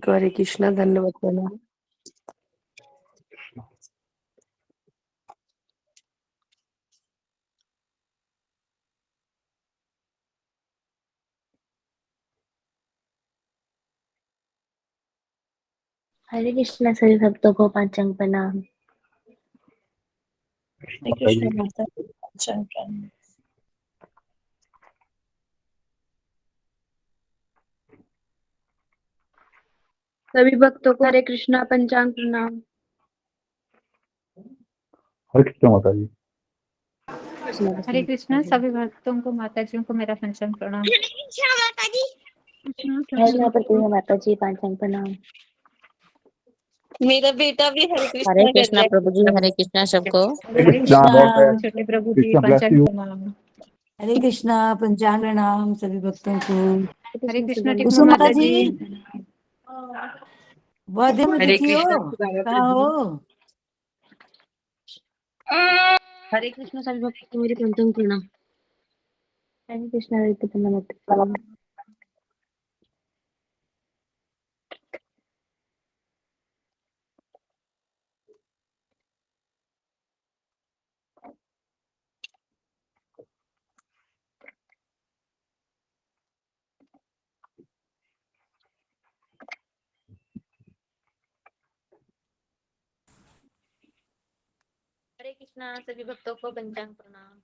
सबको हरे कृष्णा, धन्यवाद प्रणाम। हरे कृष्णा सभी भक्तों को पांचांग प्रणाम। हरे कृष्ण माता पांचांग प्रणाम। सभी भक्तों को हरे कृष्णा पंचांग प्रणाम। हरे कृष्ण माता जी। हरे कृष्णा सभी भक्तों को माताजियों को मेरा पंचांग प्रणाम। हरे प्रतिमा माता जी पांचांग प्रणाम। मेरा बेटा भी हरे हरे कृष्णा कर कृष्णा रहा प्रभु जी, हरे कृष्णा सबको। हरे कृष्णा, बहुत छोटे प्रभु जी कृष्ण ब्लेस पंचांग यू। प्रणाम। हरे कृष्णा पंचांग प्रणाम सभी भक्तों को। हरे कृष्णा टिकमो कुसुम माता माता जी, जी। बहुत दिन में हरे दिखी हो, कृष्णा कहाँ हो? हरे कृष्णा सभी भक्तों को मेरी पांचांग प्रणाम। हरे कृष्णा हरे प्रतिमा माता जी प्रणाम। हरे कृष्णा सभी भक्तों को पंचांग प्रणाम।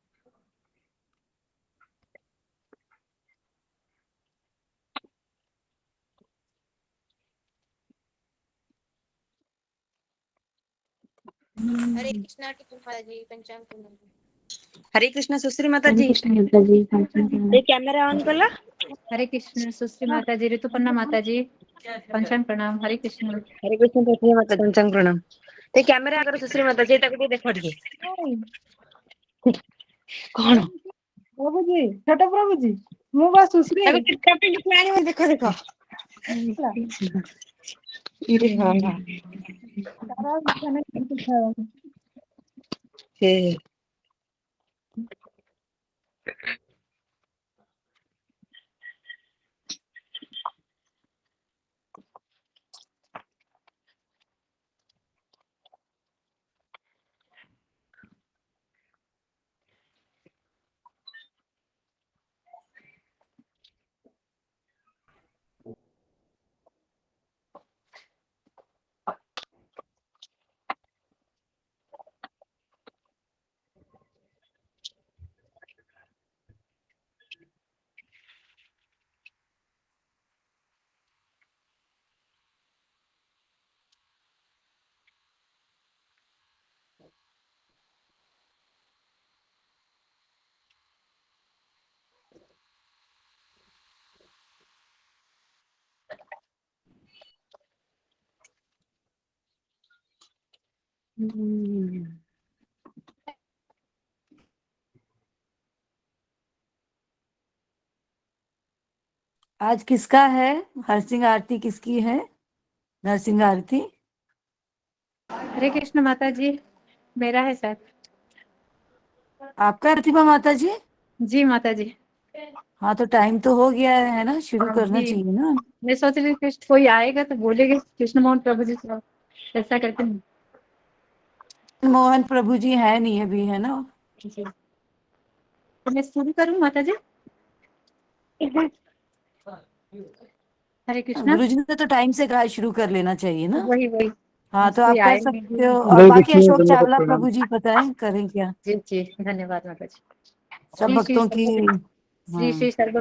हरे कृष्णा टिकमो माता जी पंचांग प्रणाम। हरे कृष्णा सुश्री माता हरे जी। कृष्णा माता जी पांचांग प्रणाम। ये कैमरा ऑन कला। हरे कृष्ण सुश्री माता जी, ऋतुपर्णा माता जी पंचांग प्रणाम। हरे कृष्ण। हरे कृष्ण सुश्री माता पंचांग प्रणाम। ते कैमरा अगर सुश्री माता जी तक भी देखो ଟିକେ कौन प्रभु जी, छोटे प्रभु जी, ମୁଁ ବା ସୁଶ୍ରୀ। तब कितना पे प्लान है देखो देखो। इरे हां हां ତାର ଆଉ ଇଚ୍ଛା ନାହିଁ କିଛି ଖାଇବାକୁ। हे आज किसका है? हरसिंह आरती किसकी है? नरसिंह आरती हरे कृष्ण माता जी, मेरा है सर। आपका है प्रतिभा माता जी? जी माता जी। हाँ तो टाइम तो हो गया है ना, शुरू करना जी चाहिए ना। मैं सोच रही थी कोई आएगा तो बोलेगा कृष्ण मोहन प्रभु जी से ऐसा करते हैं। मोहन प्रभु जी है नहीं अभी, है ना? जी। तो मैं शुरू करूँ माता जी? हरे कृष्णा। गुरु जी ने तो टाइम से कहा शुरू कर लेना चाहिए ना। वही वही हाँ तो कोई आप कर आए सकते नहीं। हो। और हरे बाकी कृष्ण, अशोक धन्यवाद चावला प्रणाम। प्रभु जी बताएं करें क्या जी जी धन्यवाद माता जी। सब श्री श्री भक्तों की। श्री श्री सर्व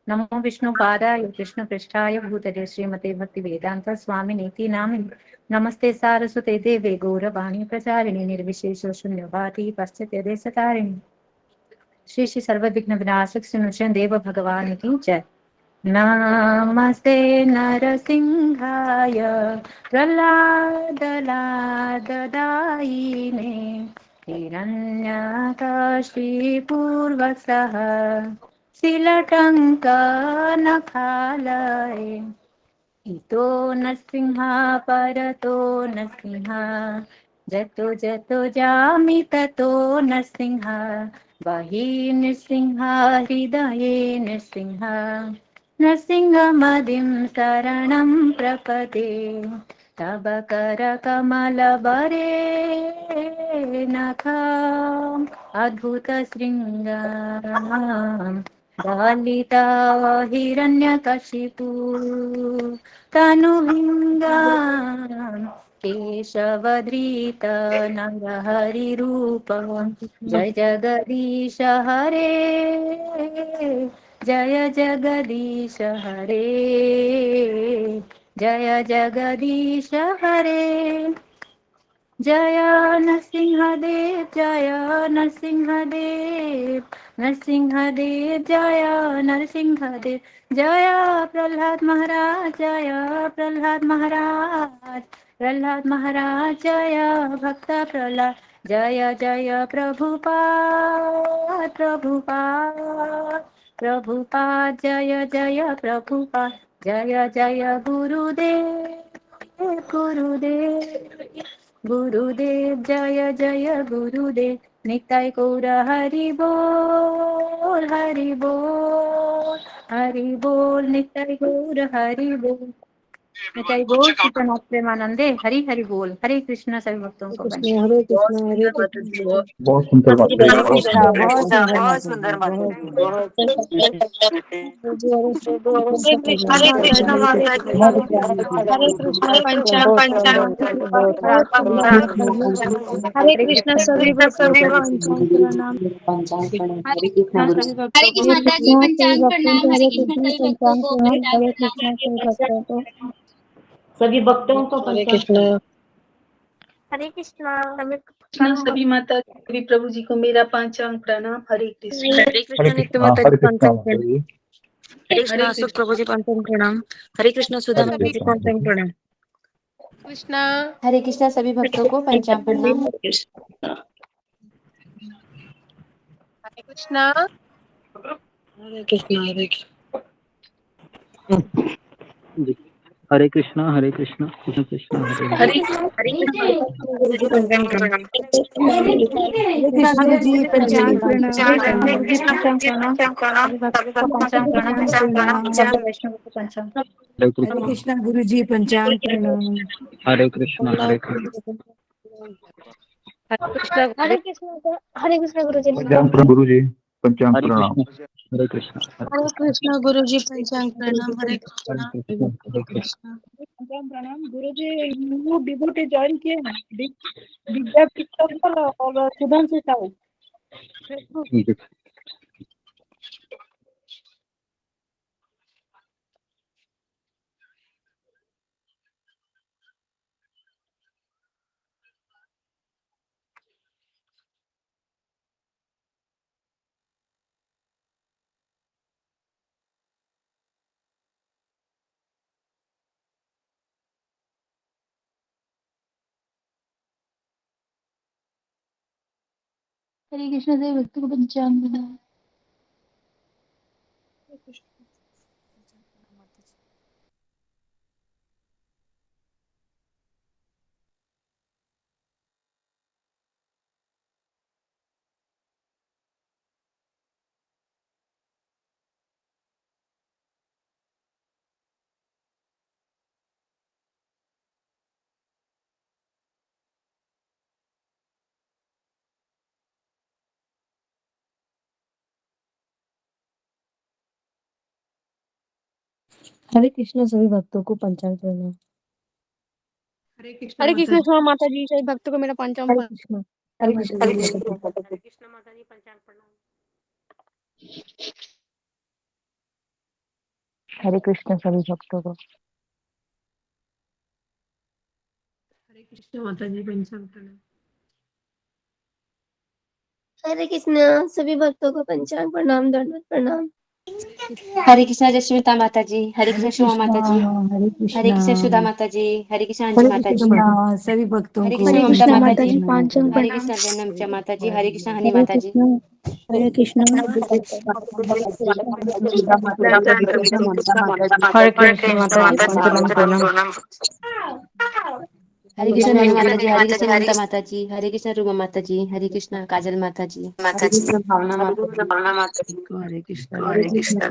नमो विष्णु पादाय कृष्ण पृष्ठाय भूतले श्रीमते भक्ति वेदांत स्वामी नीति नामिने नमस्ते सारस्वते देवे गौरवाणी प्रचारिणे निर्विशेष शून्यवादी पाश्चात्य देशतारिणे श्री श्री सर्व विघ्न विनाशक सुनुचन देव भगवान की जय। नमस्ते नरसिंहाय प्रह्लादलाददायिने हिरण्यकशिपूर्वसः शिलटङ्कनखालये इतो नरसिंहा परतो नरसिंहा जतो जतो जामि ततो नरसिंहा बहि नृसिंहा हृदये नृसिंहा नृसिंहमदिं शरणं प्रपदे तव करकमलबरे नखाम् अद्भुतशृङ्गाम् दलिता हिरण्यकशिपु तनुभिङ्गाम् केशवधृत नरहरिरूपम् जय जगदीश हरे जय जगदीश हरे जय जगदीश हरे जय नरसिंहदेव जय नरसिंहदेव नरसिंहदेव जय नरसिंहदेव जय प्रहलाद महाराज जय प्रहलाद महाराज प्रहलाद महाराज जय भक्त प्रहलाद जय जय प्रभुपाद प्रभुपाद प्रभुपाद जय जय प्रभुपाद जय जय गुरुदेव गुरुदेव गुरुदेव जय जय गुरुदेव निताय गौर हरि बोल हरि बोल हरि बोल निताय गौर हरि बोल निताय बोल श्रीनाथ प्रेमानंदे हरि हरि बोल। हरे कृष्ण सभी भक्तों को कृष्ण हरे कृष्ण हरे कृष्ण बहुत सुंदर बात है, हरे बहुत कृष्णा, सुंदर। बहुत सुंदर माता जी, बहुत सुंदर। हरे कृष्ण माता जी हरे कृष्णा, हरे कृष्ण बहुत पंचांग सुंदर, बहुत बहुत सुंदर सुंदर। माता जी हरे कृष्ण सभी भक्तों को पंचांग प्रणाम हरे कृष्ण सभी हरे भक्तों को कृष्ण हरे माता जी कृष्ण सभी पंचांग भक्तों प्रणाम। को हरे हरे कृष्ण कृष्ण सभी भक्तों पंचांग को प्रणाम पंचांग हरे प्रणाम। कृष्ण सभी भक्तों को सभी भक्तों को हरे पंचांग कृष्ण हरे कृष्णा सभी कृष्ण सभी माता सभी प्रभु जी को मेरा पंचांग प्रणाम हरे कृष्ण हरे हरे कृष्ण नित्य कृष्णा, माता जी हरे कृष्णा पंचांग माता प्रणाम जी। हरे कृष्ण अशोक प्रभु जी पंचांग प्रणाम हरे कृष्ण सुधा हरे माता जी कृष्णा माता पंचांग जी। प्रणाम कृष्णा हरे कृष्णा सभी भक्तों को पंचांग प्रणाम। हरे कृष्णा हरे कृष्ण हरे कृष्ण हरे कृष्णा हरे कृष्णा कृष्ण कृष्ण हरे हरे। हरे हरे कृष्ण गुरु जी पंचांग प्रणाम हरे कृष्ण जी, पंचांग प्रणाम। हरे कृष्ण पंचांग प्रणाम सभी भक्तों को पंचांग प्रणाम पंचांग प्रणाम। सभी वैष्णव को पंचांग हरे हरे कृष्णा कृष्ण गुरु जी, पंचांग प्रणाम। हरे कृष्णा हरे कृष्णा हरे कृष्ण हरे कृष्ण गुरु जी। पंचांग प्रणाम गुरु जी, पंचांग हरे प्रणाम। कृष्णा हरे कृष्णा हरे कृष्ण गुरु जी पंचांग प्रणाम हरे हरे कृष्ण कृष्णा हरे कृष्ण। कृष्ण पंचांग प्रणाम गुरु जी। न्यू डिवोटी ज्वाइन किए हैं विद्या पित्तल और सुधांशु साहू। ठीक है। हरे कृष्ण सभी भक्तों को पंचांग प्रणाम। हरे कृष्ण सभी भक्तों को पंचांग प्रणाम हरे कृष्ण जी माता जी सभी भक्तों को मेरा पंचांग हरे प्रणाम। कृष्ण हरे कृष्ण हरे माता जी कृष्ण माता जी पंचांग प्रणाम हरे कृष्ण सभी भक्तों को हरे कृष्ण माता जी पंचांग प्रणाम हरे कृष्ण सभी भक्तों को पंचांग प्रणाम दंडवत प्रणाम। हरे कृष्ण हरे कृष्ण जशमिता माता जी। हरे कृष्ण हरे शिवा कृष्णा, माता जी। हरे हरे कृष्णा। कृष्ण सुधा माता जी। हरे कृष्ण अंजू हरे माता जी। कृष्ण सभी भक्तों हरे को कृष्ण ममता कृष्ण माता माता जी। जी पंचांग पंचांग हरे प्रणाम कृष्ण जन्म माता जी। हरे कृष्ण हनी हरे माता जी। कृष्ण हरे कृष्ण हरे कृष्ण माता जी पंचांग प्रणाम हरे कृष्ण मणि माता जी, हरे कृष्ण ममता माता जी, हरे कृष्ण रूमा माता जी, हरे कृष्ण काजल माता जी, हरे कृष्ण भावना माता जी, हरे कृष्ण हरे हरे कृष्ण कृष्ण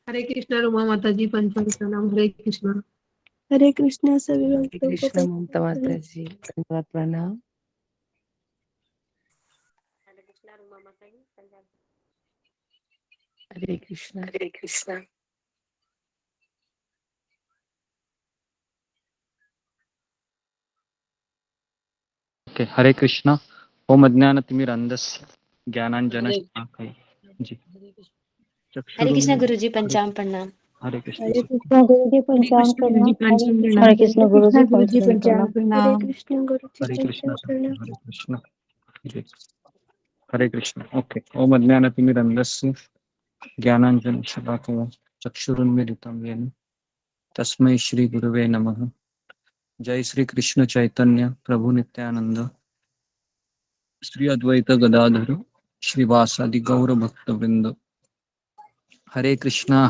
हरे हरे कृष्ण रुमा माता जी, पंचांग प्रणाम। हरे कृष्ण। हरे कृष्णा सभी हरे भक्तों को कृष्ण ममता माता जी धन्यवाद प्रणाम। हरे कृष्णा रुमा माता जी पंजाब। हरे कृष्ण हरे कृष्ण। ओके, हरे कृष्णा। ओम अज्ञानतिमिरन्धस्य ज्ञानाञ्जनशलाकया जी हरे कृष्ण चक्षुरुन्मिलितं गुरु जी, हरे पंचांग प्रणाम। हरे कृष्ण। हरे कृष्णा गुरु जी हरे पंचांग कृष्ण गुरु जी, प्रणाम। पंचांग हरे प्रणाम। कृष्ण गुरु जी, पंचांग हरे प्रणाम। कृष्ण गुरु जी हरे कृष्ण पंचांग प्रणाम। हरे कृष्ण जी हरे कृष्ण। ओके, ओम अज्ञानतिमिरन्धस्य ज्ञानाञ्जनशलाकया चक्षुरुन्मिलितं येन तस्मै श्री गुरुवे नमः। जय श्री कृष्ण चैतन्य प्रभु नित्यानंद श्री अद्वैत गदाधर श्रीवासादि गौर भक्त वृंद। हरे कृष्णा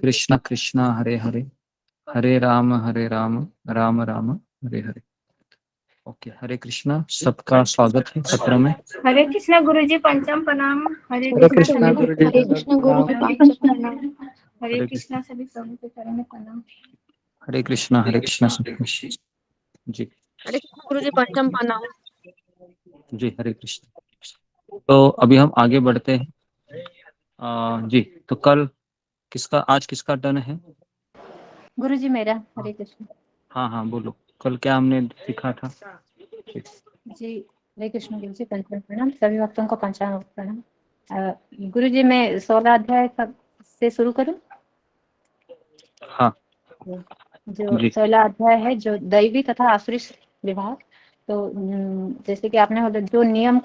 कृष्णा कृष्णा हरे हरे, हरे राम राम राम हरे हरे। ओके, हरे कृष्णा। सबका स्वागत है सत्र में। हरे कृष्णा गुरु जी पंचांग प्रणाम। हरे हरे कृष्णा कृष्ण सभी गुरु जी हरे भक्तों कृष्ण को गुरु प्रणाम। जी, हरे पंचांग कृष्णा प्रणाम। हरे हरे कृष्ण कृष्णा सभी प्रभु के चरण में प्रणाम। हरे कृष्णा जी हरे कृष्ण गुरु जी, पंचांग प्रणाम। जी हरे कृष्ण। तो अभी हम आगे बढ़ते हैं। जी, तो कल किसका, आज किसका टर्न है? गुरु जी मेरा। हरे कृष्ण हाँ हाँ बोलो, कल क्या हमने सीखा था? जी। हरे कृष्ण गुरु जी पंचांग प्रणाम, सभी भक्तों को पंचांग प्रणाम। गुरु जी मैं 16 अध्याय से शुरू करूं। हाँ जो जी 16 अध्याय है जो दैवी तथा आसुरी विभाग। तो जैसे कि आपने बोला, जो नियम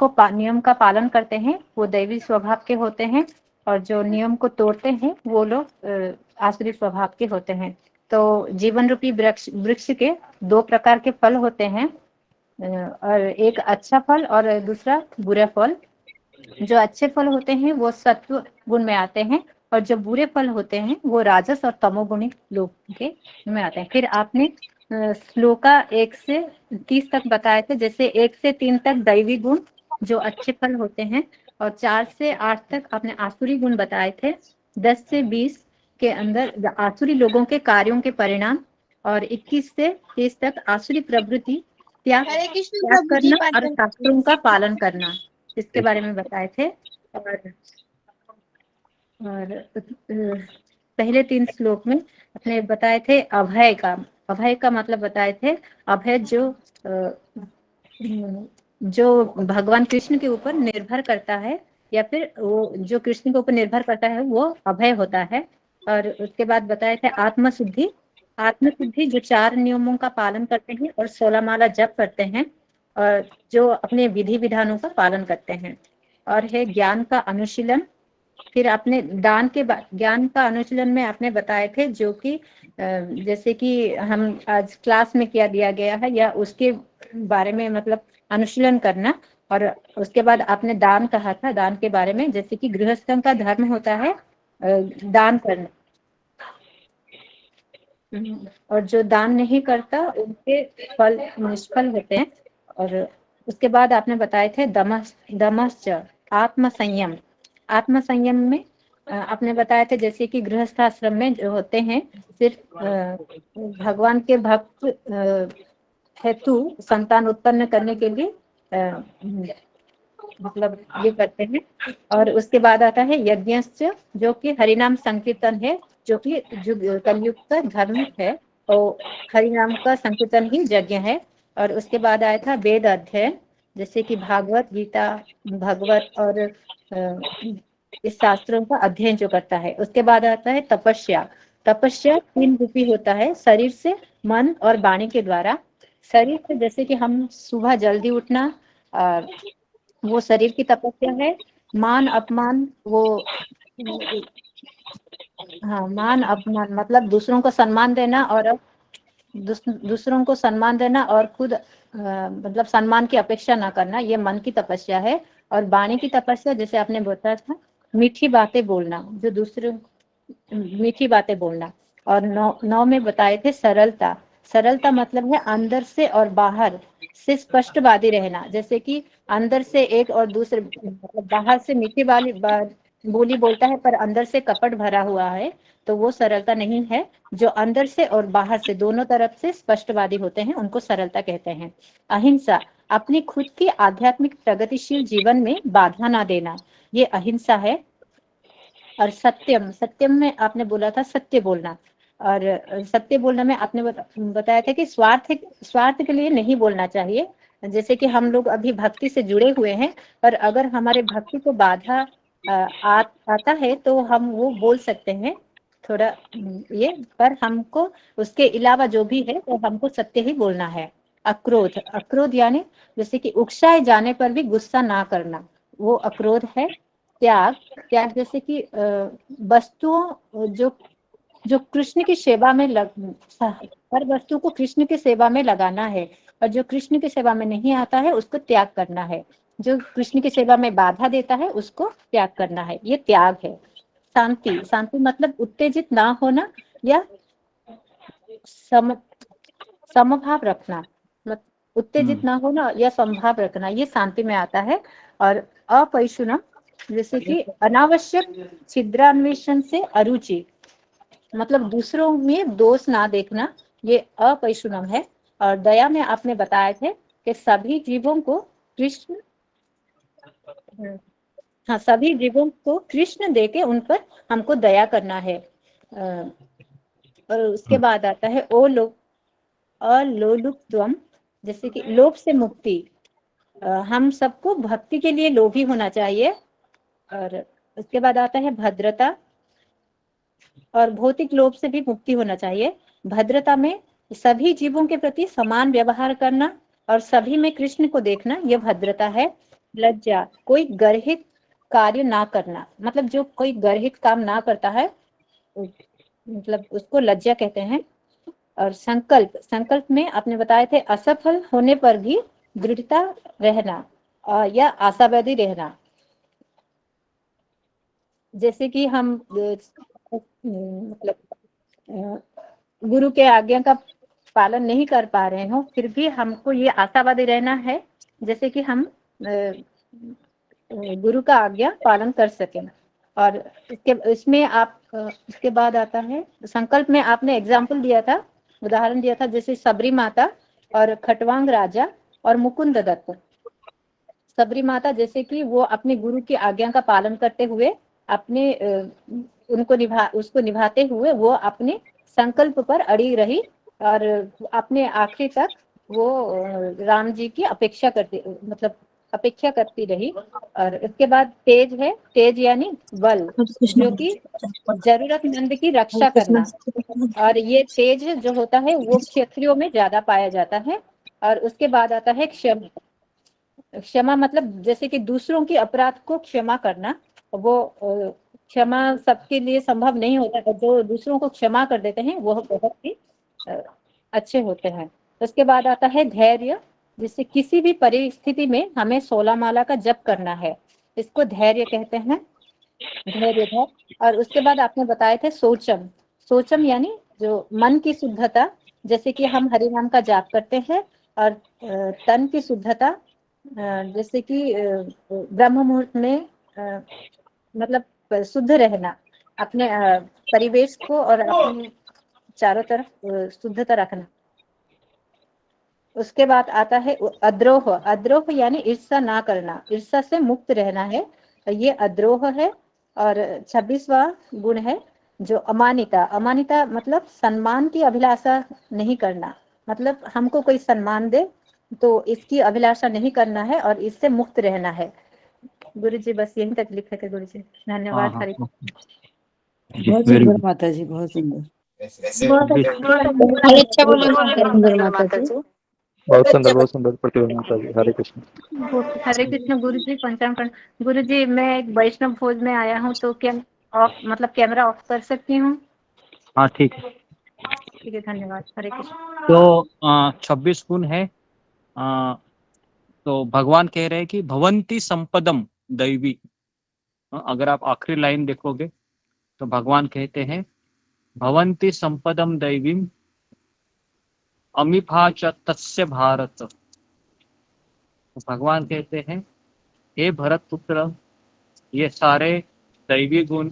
का पालन करते हैं वो दैवी स्वभाव के होते हैं, और जो नियम को तोड़ते हैं वो लोग आसुरी स्वभाव के होते हैं। तो जीवन रूपी वृक्ष वृक्ष के 2 प्रकार के फल होते हैं, और एक अच्छा फल और दूसरा बुरा फल। जो अच्छे फल होते हैं वो सत्व गुण में आते हैं, और जो बुरे फल होते हैं वो राजस और तमोगुणी लोग के में आते हैं। फिर आपने श्लोका 1 से 30 तक बताए थे, जैसे 1 से 3 तक दैवी गुण जो अच्छे फल होते हैं, और 4 से 8 तक आपने आसुरी गुण बताए थे। 10 से 20 के अंदर आसुरी लोगों के कार्यों के परिणाम, और 21 से 30 तक आसुरी प्रवृत्ति त्याग हरे कृष्ण त्याग प्रभु जी करना और पंचांग शास्त्रों का पालन करना, इसके बारे में बताए थे। और पहले 3 श्लोक में अपने बताए थे अभय का मतलब बताए थे। अभय जो भगवान कृष्ण के ऊपर निर्भर करता है, या फिर वो जो कृष्ण के ऊपर निर्भर करता है वो अभय होता है। और उसके बाद बताए थे आत्मशुद्धि जो 4 नियमों का पालन करते हैं और 16 माला जप करते हैं, और जो अपने विधि विधानों का पालन करते हैं। और है ज्ञान का अनुशीलन। फिर आपने ज्ञान का अनुशीलन में आपने बताए थे, जो कि जैसे कि हम आज क्लास में किया दिया गया है, या उसके बारे में मतलब अनुशीलन करना। और उसके बाद आपने दान कहा था, दान के बारे में, जैसे कि गृहस्थों का धर्म होता है दान करना, और जो दान नहीं करता उनके फल निष्फल होते हैं। और उसके बाद आपने बताए थे दमश्च आत्मसंयम में आपने बताया था, जैसे कि गृहस्थाश्रम में जो होते हैं सिर्फ भगवान के भक्त हेतु संतान उत्पन्न करने के लिए मतलब ये करते हैं। और उसके बाद आता है यज्ञश्च, जो कि हरिनाम संकीर्तन है, जो कि कलयुग का धर्म है, और हरिनाम का संकीर्तन ही यज्ञ है। और उसके बाद आया था वेद अध्ययन, जैसे कि भागवत गीता भगवत और इस शास्त्रों का अध्ययन जो करता है। उसके बाद आता है तपस्या। तपस्या 3 रूपी होता है, शरीर से, मन और वाणी के द्वारा। शरीर से जैसे कि हम सुबह जल्दी उठना, वो शरीर की तपस्या है। मान अपमान वो हाँ, मान अपमान मतलब दूसरों को सम्मान देना, और दूसरों को सम्मान देना और खुद मतलब सम्मान की अपेक्षा ना करना, ये मन की तपस्या है। और वाणी की तपस्या जैसे आपने बताया था, मीठी बातें बोलना, जो दूसरों मीठी बातें बोलना। और 9 में बताए थे सरलता। सरलता मतलब है अंदर से और बाहर से स्पष्टवादी रहना। जैसे कि अंदर से एक और दूसरे मतलब बाहर से मीठी वाली बोली बोलता है पर अंदर से कपट भरा हुआ है, तो वो सरलता नहीं है। जो अंदर से और बाहर से दोनों तरफ से स्पष्टवादी होते हैं उनको सरलता कहते हैं। अहिंसा अपनी खुद की आध्यात्मिक प्रगतिशील जीवन में बाधा ना देना, ये अहिंसा है। और सत्यम, सत्यम में आपने बोला था सत्य बोलना। और सत्य बोलना में आपने बताया था कि स्वार्थ के लिए नहीं बोलना चाहिए। जैसे कि हम लोग अभी भक्ति से जुड़े हुए हैं, पर अगर हमारे भक्ति को बाधा आता है तो हम वो बोल सकते हैं थोड़ा ये, पर हमको उसके अलावा जो भी है तो हमको सत्य ही बोलना है। अक्रोध, अक्रोध यानी जैसे कि उकसाए जाने पर भी गुस्सा ना करना, वो अक्रोध है। त्याग, त्याग जैसे कि वस्तुओं जो कृष्ण की सेवा में हर वस्तु को कृष्ण की सेवा में लगाना है, और जो कृष्ण की सेवा में नहीं आता है उसको त्याग करना है। जो कृष्ण की सेवा में बाधा देता है उसको त्याग करना है, ये त्याग है। शांति, शांति मतलब उत्तेजित ना होना या समभाव रखना, उत्तेजित ना होना या समभाव रखना, ये शांति में आता है। और अपैशुनम जैसे कि अनावश्यक छिद्रान्वेषण से अरुचि, मतलब दूसरों में दोष ना देखना, ये अपैशुनम है। और दया में आपने बताए थे कि सभी जीवों को कृष्ण, हाँ, सभी जीवों को कृष्ण देके उन पर हमको दया करना है। और उसके बाद आता है अलोलुप्त्वम, जैसे कि लोभ से मुक्ति। हम सबको भक्ति के लिए लोभी होना चाहिए। और उसके बाद आता है भद्रता, और भौतिक लोभ से भी मुक्ति होना चाहिए। भद्रता में सभी जीवों के प्रति समान व्यवहार करना और सभी में कृष्ण को देखना, यह भद्रता है। लज्जा, कोई गर्हित कार्य ना करना, मतलब जो कोई गर्हित काम ना करता है मतलब उसको लज्जा कहते हैं। और संकल्प, संकल्प में आपने बताए थे असफल होने पर भी दृढ़ता रहना या आशावादी रहना। जैसे कि हम मतलब गुरु के आज्ञा का पालन नहीं कर पा रहे हो, फिर भी हमको ये आशावादी रहना है जैसे कि हम गुरु का आज्ञा पालन कर सकें। और इसमें आप इसके बाद आता है संकल्प में आपने एग्जाम्पल दिया था, उदाहरण दिया था, जैसे सबरी माता और खटवांग राजा और मुकुंद दत्त। सबरी माता जैसे कि वो अपने गुरु की आज्ञा का पालन करते हुए अपने उसको निभाते हुए वो अपने संकल्प पर अड़ी रही और अपने आखिरी तक वो राम जी की अपेक्षा करती रही। और इसके बाद तेज है, तेज यानी बल, जो कि जरूरतमंद की रक्षा करना। और ये तेज जो होता है वो क्षत्रियों में ज्यादा पाया जाता है। और उसके बाद आता है क्षमा, क्षमा मतलब जैसे कि दूसरों की अपराध को क्षमा करना। वो क्षमा सबके लिए संभव नहीं होता है, जो दूसरों को क्षमा कर देते हैं वो बहुत ही अच्छे होते हैं। उसके बाद आता है धैर्य, जिससे किसी भी परिस्थिति में हमें 16 माला का जप करना है, इसको धैर्य कहते हैं, धैर्य है। और उसके बाद आपने बताए थे सोचम, सोचम यानी जो मन की शुद्धता, जैसे कि हम हरि नाम का जाप करते हैं। और तन की शुद्धता, जैसे कि ब्रह्म मुहूर्त में मतलब शुद्ध रहना, अपने परिवेश को और अपने चारों तरफ शुद्धता रखना। उसके बाद आता है अद्रोह, अद्रोह यानी ईर्षा ना करना, ईर्षा से मुक्त रहना है, ये अद्रोह है। और 26वां गुण है जो अमानिता, अमानिता मतलब सम्मान की अभिलाषा नहीं करना, मतलब हमको कोई सम्मान दे तो इसकी अभिलाषा नहीं करना है और इससे मुक्त रहना है। गुरु जी बस यहीं तक लिखे थे गुरु जी, धन्यवाद। हरे बहुत सुंदर माता जी, बहुत सुंदर। बहुत सुंदर प्रतिभा माता जी। हरे कृष्ण। हरे कृष्ण गुरु जी, पंचांग गुरु जी, मैं एक वैष्णव भोज में आया हूँ तो क्या ऑफ मतलब कैमरा ऑफ कर सकती हूँ? हाँ ठीक है। ठीक है, धन्यवाद। हरे कृष्ण। तो 26 गुण है। तो भगवान कह रहे हैं कि भवंती संपदम दैवी। अगर आप आखिरी लाइन देखोगे तो भगवान कहते हैं भवन्ति संपदम दैवीम अमीफा च तस्य भारत। तो भगवान कहते हैं हे भरत पुत्र, ये सारे दैवी गुण,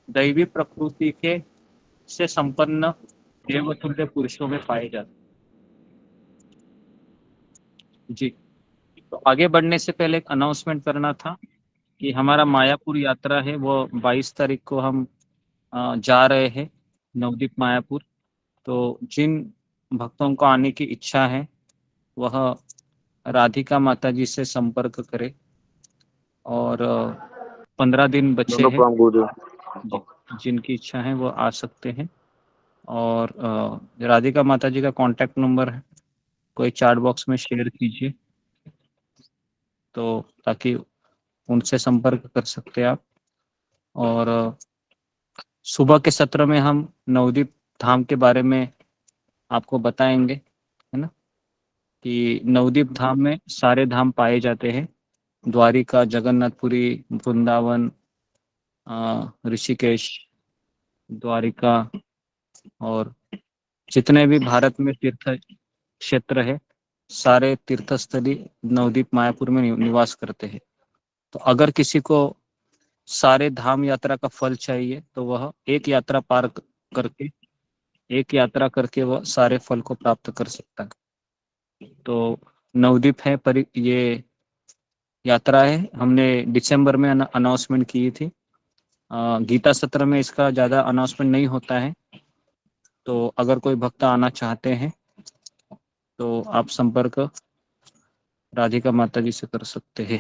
दैवी प्रकृति के से संपन्न देवतुल्य पुरुषों में पाए जाते जी। तो आगे बढ़ने से पहले एक अनाउंसमेंट करना था कि हमारा मायापुर यात्रा है वो 22 तारीख को हम जा रहे हैं नवदीप मायापुर। तो जिन भक्तों को आने की इच्छा है वह राधिका माता जी से संपर्क करें। और 15 दिन बचे हैं, जिनकी इच्छा है वो आ सकते हैं। और राधिका माता जी का कांटेक्ट नंबर है, कोई चैट बॉक्स में शेयर कीजिए तो ताकि उनसे संपर्क कर सकते हैं आप। और सुबह के सत्र में हम नवदीप धाम के बारे में आपको बताएंगे, है ना, कि नवदीप धाम में सारे धाम पाए जाते हैं, द्वारिका, जगन्नाथपुरी, वृंदावन, ऋषिकेश, द्वारिका और जितने भी भारत में तीर्थ क्षेत्र है सारे तीर्थस्थली नवदीप मायापुर में निवास करते हैं। तो अगर किसी को सारे धाम यात्रा का फल चाहिए तो वह एक यात्रा करके वह सारे फल को प्राप्त कर सकता है। तो नवदीप है पर ये यात्रा है, हमने दिसंबर में अनाउंसमेंट की थी। गीता सत्र में इसका ज़्यादा अनाउंसमेंट नहीं होता है। तो अगर कोई भक्त आना चाहते हैं तो आप संपर्क राधिका माता जी से कर सकते हैं,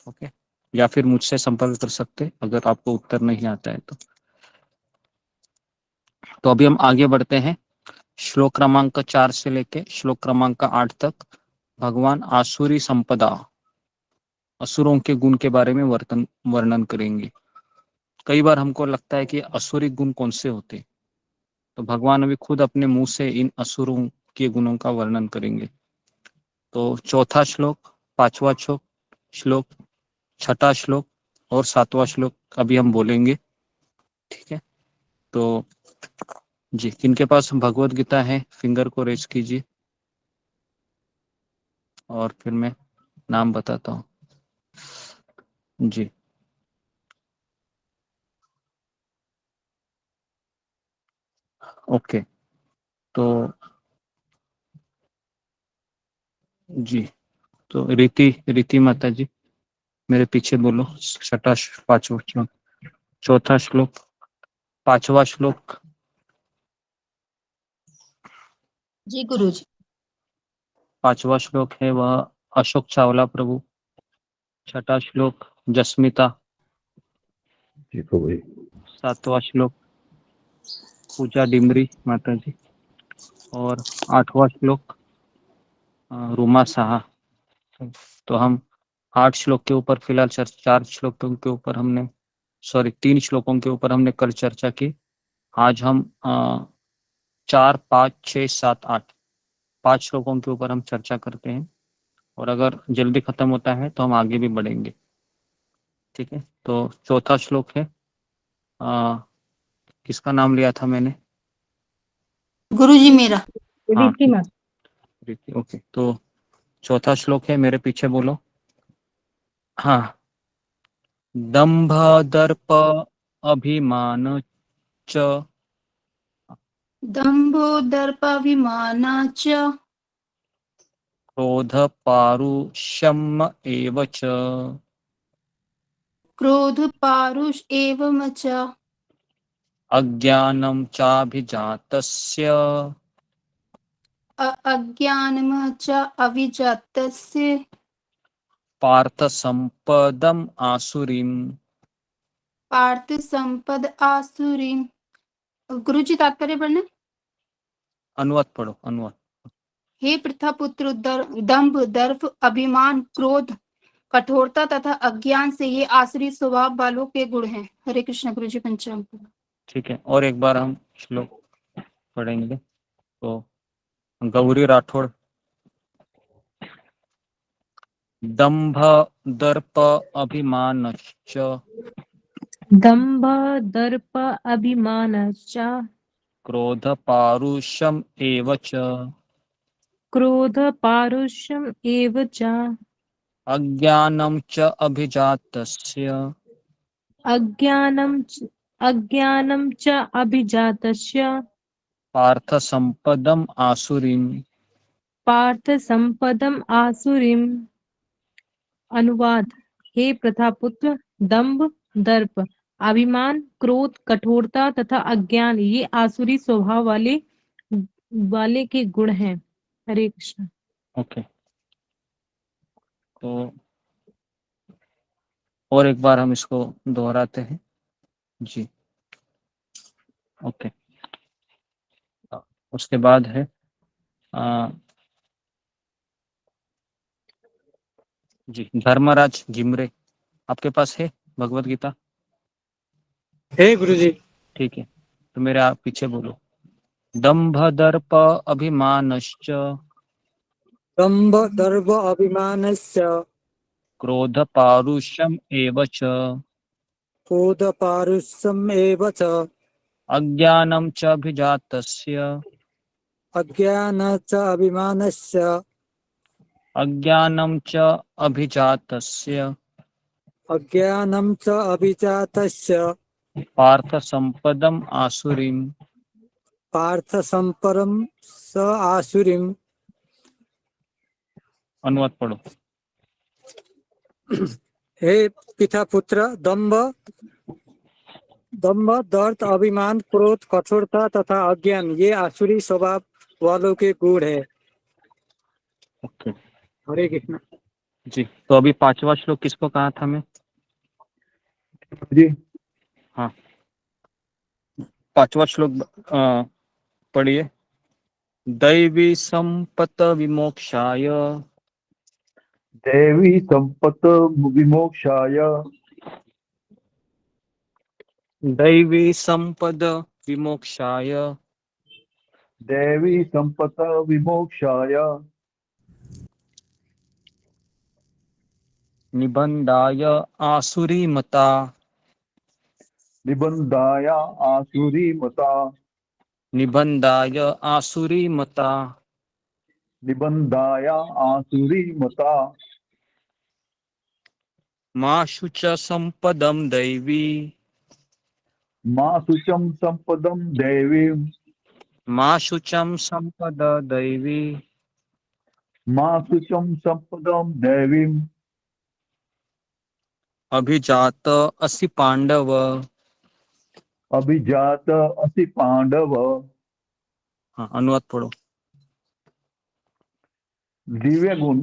ओके, या फिर मुझसे संपर्क कर सकते हैं अगर आपको उत्तर नहीं आता है तो अभी हम आगे बढ़ते हैं। श्लोक क्रमांक 4 से लेके श्लोक क्रमांक 8 तक भगवान आसुरी संपदा, असुरों के गुण के बारे में वर्णन करेंगे। कई बार हमको लगता है कि असुरी गुण कौन से होते, तो भगवान अभी खुद अपने मुंह से इन असुरों के गुणों का वर्णन करेंगे। तो चौथा श्लोक, 5वां श्लोक, 6ठा श्लोक और 7वां श्लोक अभी हम बोलेंगे, ठीक है। तो जी, किनके पास भगवत गीता है फिंगर को रेज कीजिए और फिर मैं नाम बताता हूँ जी। ओके, तो जी, तो रीति माता जी मेरे पीछे बोलो। छठा, 5वां श्लोक, चौथा श्लोक, 5वां श्लोक। जी गुरुजी। 5वां श्लोक है वह अशोक चावला प्रभु। 6ठा श्लोक जस्मिता। 7वां श्लोक पूजा डिमरी माता जी। और 8वां श्लोक रूमा साहा। तो हम 8 श्लोक के ऊपर फिलहाल 4 श्लोकों के ऊपर हमने 3 श्लोकों के ऊपर हमने कल चर्चा की। आज हम 4, 5, 6, 7, 8 5 श्लोकों के ऊपर हम चर्चा करते हैं और अगर जल्दी खत्म होता है तो हम आगे भी बढ़ेंगे, ठीक है। तो चौथा श्लोक है, किसका नाम लिया था मैंने? गुरुजी मेरा। हाँ, ओके। तो चौथा श्लोक है, मेरे पीछे बोलो। हाँ, दंभ दर्प अभिमान च, दंभो दर्पाभिमान च, क्रोध पारुष्यम एव च, क्रोध पारुष एवं च, अज्ञानं चाभिजातस्य, अज्ञानम च अविजातस्य, पार्थ संपदम आसुरीम। पार्थ संपद आसुरी। गुरुजी तात्पर्य पढ़ना। अनुवाद पढ़ो, अनुवाद। हे प्रथापुत्र, दंभ, दर्प, अभिमान, क्रोध, कठोरता तथा अज्ञान से ये आसुरी स्वभाव वालों के गुण हैं। हरे कृष्ण। गुरुजी पंचांग। ठीक है, और एक बार हम श्लोक पढ़ेंगे। तो गौरी राठौड़। दंभ दर्प अभिमानश्च, दंभ दर्प अभिमानश्च क्रोध पारुष्यम एव च क्रोध पारुष्यम एव च अज्ञानं च अभिजातस्य अज्ञानं च अभिजातस्य पार्थ संपदम आसुरीम। पार्थ संपदम आसुरीम। अनुवाद। हे प्रथापुत्र, दंभ, दर्प, अभिमान, क्रोध, कठोरता तथा अज्ञान ये आसुरी स्वभाव वाले के गुण हैं। हरे कृष्ण। ओके, तो और एक बार हम इसको दोहराते हैं जी। ओके, उसके बाद है जी धर्मराज जिमरे, आपके पास है भगवत गीता? हे गुरुजी। ठीक है, तो मेरे आप पीछे बोलो। दंभ दर्प अभिमानश्च दंभ दर्भ अभिमानस्य क्रोध पारुष्यम एव च क्रोध पारुष्यम एव च अज्ञानं च अभिजातस्य अज्ञान च अभिमानस्य अज्ञानं च अभिजातस्य अज्ञानं च अभिजातस्य पार्थ संपदम आसुरीम। पार्थ संपरम स आसुरीम। अनुवाद पढ़ो। हे पिता पुत्र, दंभ दर्द, अभिमान, क्रोध, कठोरता तथा अज्ञान ये आसुरी स्वभाव वालों के गुण है। ओके हरे कृष्ण जी। तो अभी पांचवा श्लोक किसको कहा था मैं? जी हाँ, पांचवा श्लोक पढ़िए। दैवी संपत विमोक्षाय देवी संपत विमोक्षाय दैवी संपद विमोक्षाय देवी संपत विमोक्षाय निबंधाय आसुरीमता निबंधाय आसुरीमता निबंधाय आसुरीमता निबंधाय आसुरीमता माशु च संपदम दैवी मां शुचम संपदम देवीं माशु चं संपद दैवी मां शुचम संपदम देवीं अभिजात असि पांडव। अभिजात असि पांडव। हाँ, अनुवाद पढ़ो। दिव्य गुण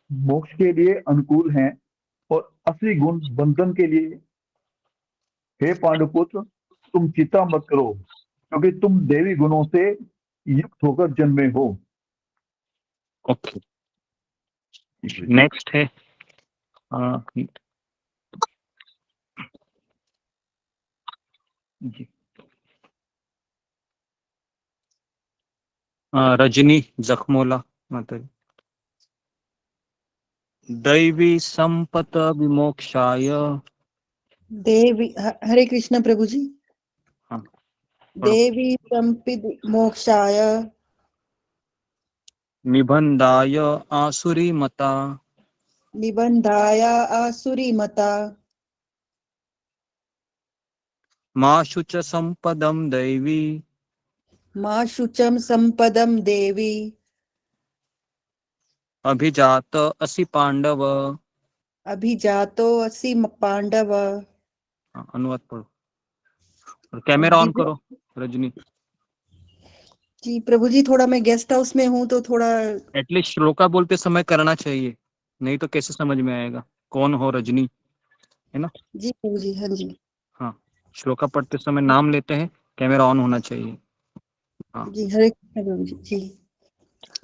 मोक्ष के लिए अनुकूल हैं और असली गुण बंधन के लिए। हे पांडुपुत्र, तुम चिंता मत करो, क्योंकि तुम देवी गुणों से युक्त होकर जन्मे हो। ओके, नेक्स्ट है जी रजनी जखमोला माता जी। दैवी संपत विमोक्षाय। देवी हरे कृष्ण प्रभु जी। हाँ, पढ़ो। देवी संपिद मोक्षाय निबंधाय आसुरीमता निबंधाय आसुरीमता माशु च संपदम दैवी मां शुचम संपदम देवी अभिजात असि पांडव। अभिजातो असि पांडव। हाँ, अनुवाद पढ़ो और कैमरा ऑन करो रजनी। जी प्रभु जी, थोड़ा मैं गेस्ट हाउस में हूँ तो थोड़ा एटलीस्ट श्लोका बोलते समय करना चाहिए, नहीं तो कैसे समझ में आएगा कौन हो रजनी, है ना? जी प्रभु जी। हाँ जी। हाँ, श्लोका पढ़ते समय नाम लेते हैं, कैमरा ऑन होना चाहिए। हाँ जी हरे कृष्ण प्रभु जी। जी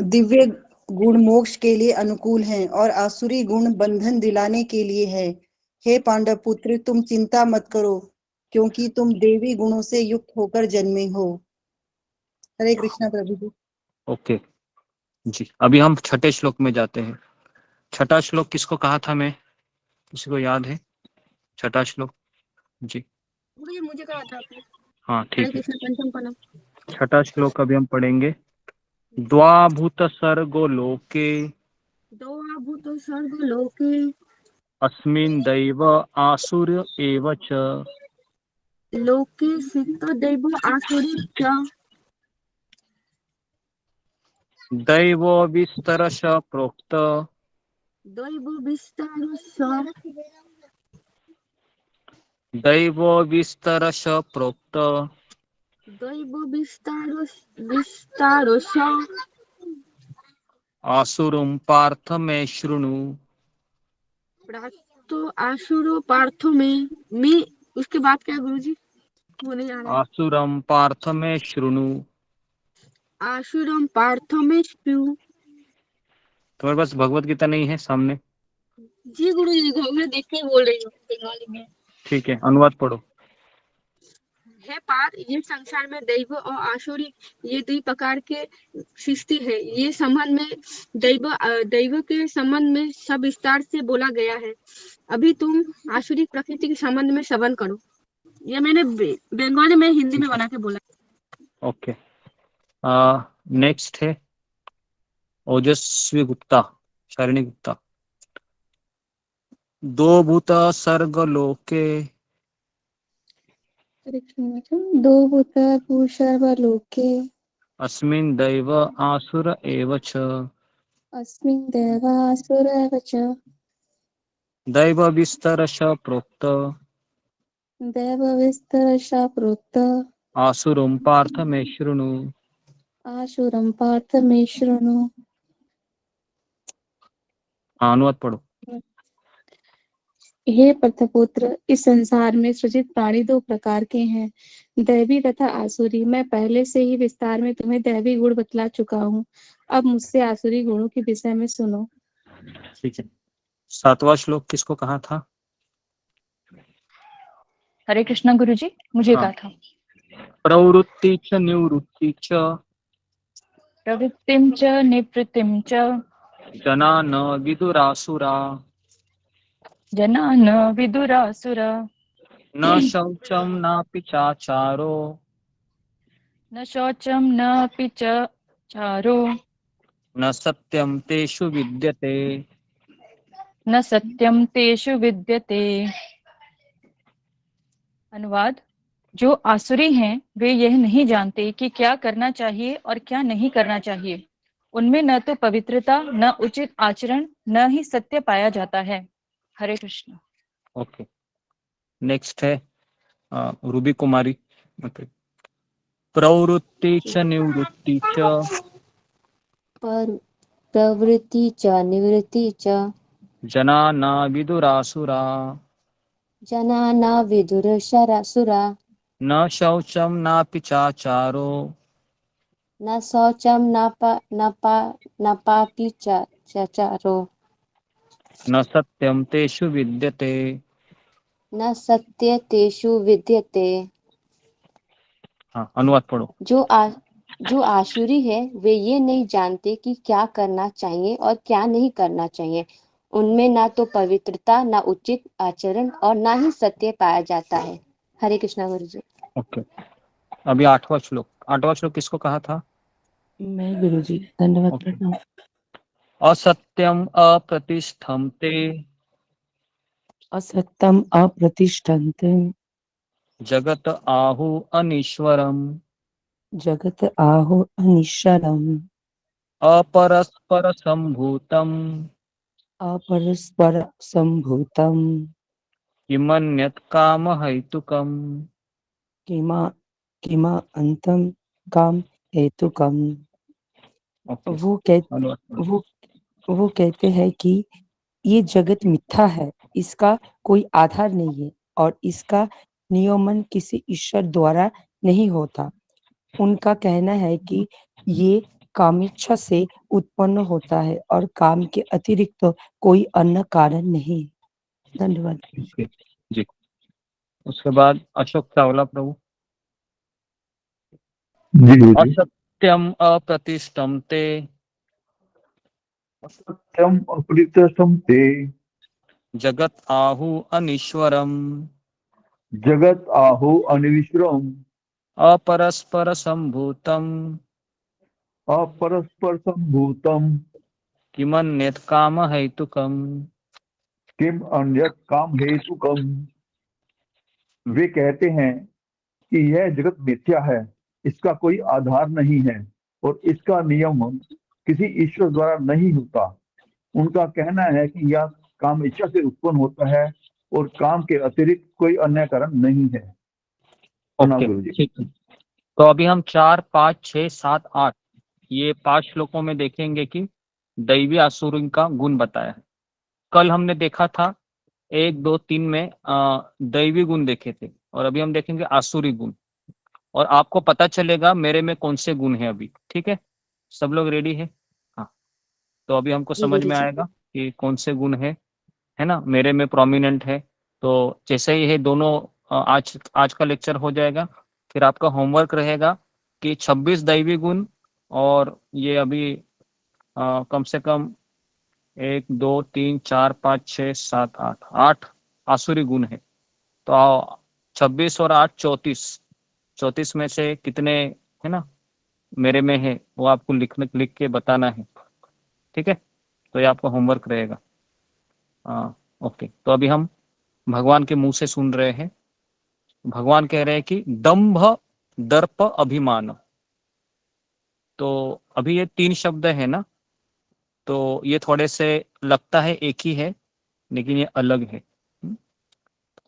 दिव्य गुण मोक्ष के लिए अनुकूल हैं और आसुरी गुण बंधन दिलाने के लिए है। हे पांडव पुत्र, तुम चिंता मत करो, क्योंकि तुम देवी गुणों से युक्त होकर जन्मे हो। हरे कृष्णा प्रभु जी। ओके जी। अभी हम छठे श्लोक में जाते हैं। छठा श्लोक किसको कहा था मैं, किसी को याद है? छठा श्लोक जी गुरुजी मुझे कहा था आपने। हाँ हरे ठीक है। कृष्ण पंचम प्रणाम। छठा श्लोक अभी हम पढ़ेंगे। द्वाभूत सर्गो लोके द्वाभूत सर्ग लोके अस्मिन् दैव आसुर एव च लोके सिक्त दैव आसुरी च दैवो विस्तरश प्रोक्त दैव विस्तारश दैवो विस्तरश प्रोक्त दैव विस्तारश आसुरं पार्थ मे शृणु। प्राप्तो आसुरो पार्थो में उसके बाद क्या है गुरुजी? वो नहीं आ रहा है। आसुरं पार्थ मे शृणु। आसुरम पार्थ में स्पृहु। तुम्हारे पास भगवत गीता नहीं है सामने? जी गुरुजी मैं देख के बोल रही हूँ बंगाली में। ठीक है, अनुवाद पढ़ो। है पार ये संसार में दैव और आसुरी ये दुई प्रकार के सृष्टि है। ये संबंध में दैव के संबंध में सब विस्तार से बोला गया है। अभी तुम आसुरी प्रकृति के संबंध में श्रवण करो। ये मैंने बंगाली में हिंदी में बना के बोला। ओके, नेक्स्ट है ओजस्वी गुप्ता, शालिनी गुप्ता। दो भूत सर्ग लोके दो भूत भूषर्वलोके अस्मिन् दैव आसुर एव च अस्मिन् देवासुर एव च दैव विस्तरश प्रोक्त देवविस्तरशा प्रोक्त आसुरं पार्थ मे शृणु। आशुरं पार्थ मे शृणु। अनुवाद पढ़ो। हे प्रथपुत्र, इस संसार में सृजित प्राणी दो प्रकार के हैं, दैवी तथा आसुरी। मैं पहले से ही विस्तार में तुम्हें दैवी गुण बतला चुका हूँ। अब मुझसे आसुरी गुणों के विषय में सुनो। ठीक है, सातवां श्लोक किसको कहा था? हरे कृष्णा गुरुजी, मुझे हाँ। कहा था। प्रवृत्ति च निवृत्ति च प्रवृत्तिं च निवृत्तिं च जना न विदुरासुरा जना न विदुरासुरा न शौचं नापि चाचारो न शौचं नापि च चारो न सत्यं तेषु विद्यते। न सत्यं तेषु विद्यते। अनुवाद: जो आसुरी हैं वे यह नहीं जानते कि क्या करना चाहिए और क्या नहीं करना चाहिए। उनमें न तो पवित्रता, न उचित आचरण, न ही सत्य पाया जाता है। हरे कृष्ण। ओके, नेक्स्ट है रूबी कुमारी। प्रवृत्ति च निवृत्ति च प्रवृत्ति च निवृत्ति च जना न विदुरासुरा जना न विदुरशरासुरा न शौचं नापि चाचारो न शौचं न पापी चाचारो न सत्यं तेषु विद्यते। न सत्य तेषु विद्यते। हाँ, अनुवाद पढ़ो। जो आसुरी है वे ये नहीं जानते कि क्या करना चाहिए और क्या नहीं करना चाहिए। उनमें ना तो पवित्रता, ना उचित आचरण और ना ही सत्य पाया जाता है। हरे कृष्णा गुरु जी। ओके, अभी आठवां श्लोक किसको कहा था? मैं गुरुजी, धन्यवाद प्रणाम। असत्यम अप्रतिष्ठन्ते असत्यम अप्रतिष्ठन्ते जगत आहु अनीश्वरम जगत आहु अनिश्चरम् अपरस्पर संभूतम अपरस्पर संभूतम् किमन्यत् काम हेतुकम किमा अंतम काम हेतुकम्। वो कहते हैं कि ये जगत मिथ्या है, इसका कोई आधार नहीं है और इसका नियमन किसी ईश्वर द्वारा नहीं होता। उनका कहना है कि ये कामेच्छा से उत्पन्न होता है और काम के अतिरिक्त तो कोई अन्य कारण नहीं। धन्यवाद जी। उसके बाद अशोक चावला प्रभु। असत्यम अप्रतिष्ठन्ते असत्यम अप्रतिष्ठन्ते जगत आहु अनीश्वरम जगत आहु अनिविश्रम अपरस्पर संभूतम अपरस्पर संभूतम किमन्यत् काम हेतुकम। किम अन्यत् काम हेतुकम। वे कहते हैं कि यह जगत मिथ्या है, इसका कोई आधार नहीं है और इसका नियम किसी ईश्वर द्वारा नहीं होता। उनका कहना है कि यह काम इच्छा से उत्पन्न होता है और काम के अतिरिक्त कोई अन्य कारण नहीं है। प्रणाम ओके, गुरु जी। ठीक है। तो अभी हम 4, 5, 6, 7, 8 ये 5 श्लोकों में देखेंगे कि दैवी आसुरी का गुण बताया है। कल हमने देखा था 1, 2, 3 में दैवी गुण देखे थे और अभी हम देखेंगे आसुरी गुण और आपको पता चलेगा मेरे में कौन से गुण है अभी। ठीक है, सब लोग रेडी है? हाँ, तो अभी हमको जी समझ गुरु में जी। आएगा कि कौन से गुण है ना, मेरे में प्रोमिनेंट है। तो जैसे ही ये दोनों आज का लेक्चर हो जाएगा, फिर आपका होमवर्क रहेगा कि 26 दैवी गुण और ये अभी कम से कम 1, 2, 3, 4, 5, 6, 7, 8 आसुरी गुण है। तो 26 और 8 34 में से कितने है ना मेरे में है वो आपको लिख के बताना है। ठीक है, तो ये आपका होमवर्क रहेगा। ओके, तो अभी हम भगवान के मुंह से सुन रहे हैं। भगवान कह रहे हैं कि दंभ दर्प अभिमान। तो अभी ये 3 शब्द है ना, तो ये थोड़े से लगता है एक ही है लेकिन ये अलग है।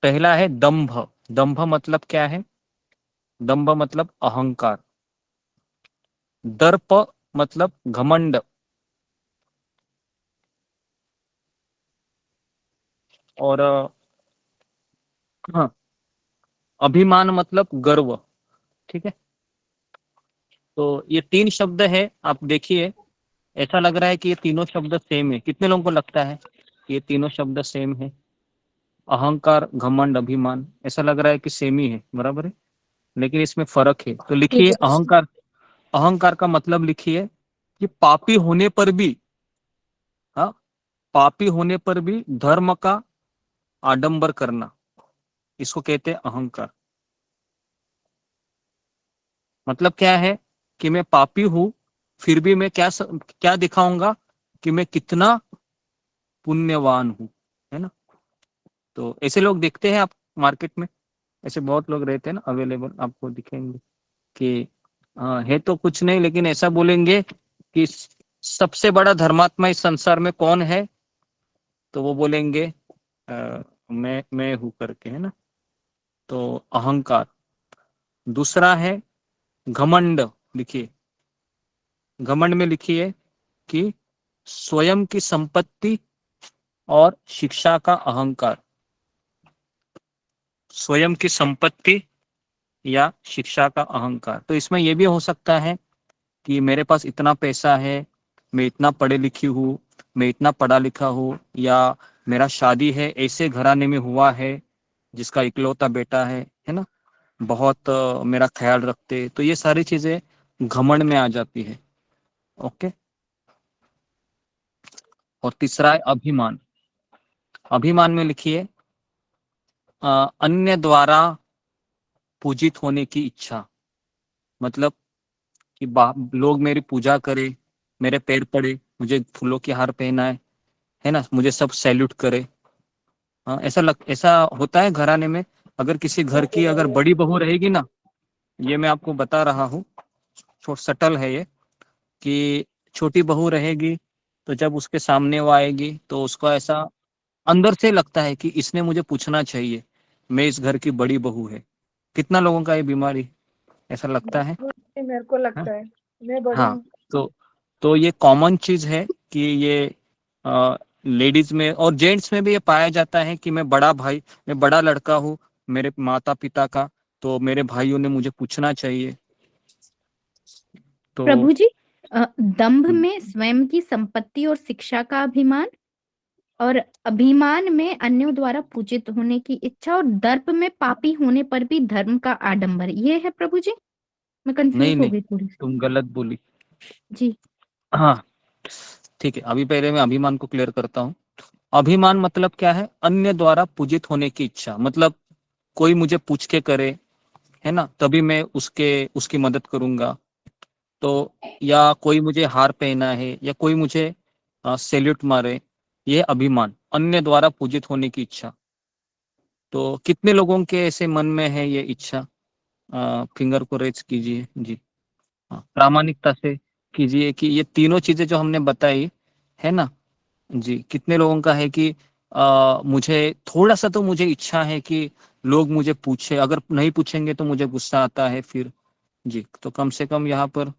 पहला है दंभ। दंभ मतलब क्या है? दंभ मतलब अहंकार। दर्प मतलब घमंड। और हाँ, अभिमान मतलब गर्व। ठीक है, तो ये 3 शब्द है। आप देखिए, ऐसा लग रहा है कि ये तीनों शब्द सेम है। कितने लोगों को लगता है कि ये तीनों शब्द सेम है? अहंकार, घमंड, अभिमान, ऐसा लग रहा है कि सेम ही है, बराबर है, लेकिन इसमें फर्क है। तो जी लिखिए गुरु जी। अहंकार। अहंकार का मतलब लिखिए कि पापी होने पर भी, हाँ, पापी होने पर भी धर्म का आडंबर करना, इसको कहते हैं अहंकार। मतलब क्या है कि मैं पापी हूं फिर भी मैं क्या दिखाऊंगा कि मैं कितना पुण्यवान हूं, है ना। तो ऐसे लोग देखते हैं आप मार्केट में, ऐसे बहुत लोग रहते हैं ना अवेलेबल, आपको दिखेंगे कि है तो कुछ नहीं लेकिन ऐसा बोलेंगे कि सबसे बड़ा धर्मात्मा इस संसार में कौन है, तो वो बोलेंगे मैं हूं करके, है ना। तो अहंकार। दूसरा है घमंड। लिखिए, घमंड में लिखिए कि स्वयं की संपत्ति और शिक्षा का अहंकार। स्वयं की संपत्ति या शिक्षा का अहंकार। तो इसमें यह भी हो सकता है कि मेरे पास इतना पैसा है, मैं इतना पढ़े लिखी हूँ, मैं इतना पढ़ा लिखा हूँ, या मेरा शादी है ऐसे घराने में हुआ है जिसका इकलौता बेटा है ना, बहुत मेरा ख्याल रखते। तो ये सारी चीजें घमंड में आ जाती है। ओके। और तीसरा है अभिमान। अभिमान में लिखिए अन्य द्वारा पूजित होने की इच्छा। मतलब कि लोग मेरी पूजा करे, मेरे पैर पड़े, मुझे फूलों की हार पहनाए, है ना, मुझे सब सैल्यूट करे। हाँ, ऐसा होता है घराने में। अगर किसी घर की अगर बड़ी बहू रहेगी ना, ये मैं आपको बता रहा हूँ, सटल है ये, कि छोटी बहू रहेगी तो जब उसके सामने वो आएगी तो उसको ऐसा अंदर से लगता है कि इसने मुझे पूछना चाहिए, मैं इस घर की बड़ी बहू है। कितना लोगों का ये बीमारी ऐसा लगता है? मेरे को हाँ, लगता है मैं बड़ी हाँ। हूँ। तो ये कॉमन चीज है कि ये लेडीज में और जेंट्स में भी ये पाया जाता है कि मैं बड़ा भाई, मैं बड़ा लड़का हूँ मेरे माता पिता का, तो मेरे भाइयों ने मुझे पूछना चाहिए। तो प्रभु जी, दंभ में स्वयं की संपत्ति और शिक्षा का अभिमान, और अभिमान में अन्यों द्वारा पूजित होने की इच्छा, और दर्प में पापी होने पर भी धर्म का आडंबर, ये है प्रभु जी। मैं नहीं कंफ्यूज हो नहीं, गई थोड़ी सी। तुम गलत बोली। जी। हाँ, ठीक है, अभी पहले मैं अभिमान को क्लियर करता हूँ। अभिमान मतलब क्या है? अन्य द्वारा पूजित होने की इच्छा। मतलब कोई मुझे पूछ के करे, है ना, तभी मैं उसकी मदद करूंगा। तो या कोई मुझे हार पहना है या कोई मुझे सैल्यूट मारे, ये अभिमान, अन्य द्वारा पूजित होने की इच्छा। तो कितने लोगों के ऐसे मन में है ये इच्छा? फिंगर को रेज कीजिए जी। हाँ, प्रामाणिकता से कीजिए कि ये तीनों चीजें जो हमने बताई है ना जी, कितने लोगों का है कि मुझे थोड़ा सा तो मुझे इच्छा है कि लोग मुझे पूछे, अगर नहीं पूछेंगे तो मुझे गुस्सा आता है फिर जी। तो कम से कम यहाँ पर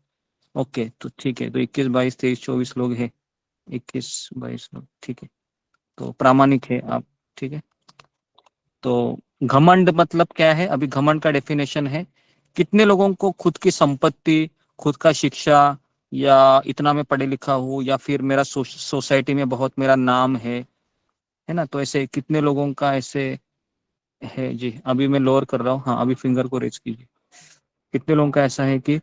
ओके, तो ठीक है, तो 21 22 23 24 लोग हैं, 21 22 लोग, ठीक है, तो प्रामाणिक है आप, ठीक है। तो घमंड मतलब क्या है? अभी घमंड का डेफिनेशन है, कितने लोगों को खुद की संपत्ति, खुद का शिक्षा, या इतना मैं पढ़े लिखा हूँ, या फिर मेरा सोसाइटी में बहुत मेरा नाम है ना, तो ऐसे कितने लोगों का ऐसे है जी। अभी मैं लोअर कर रहा हूँ, हाँ, अभी फिंगर को रेज कीजिए। कितने लोगों का ऐसा है कि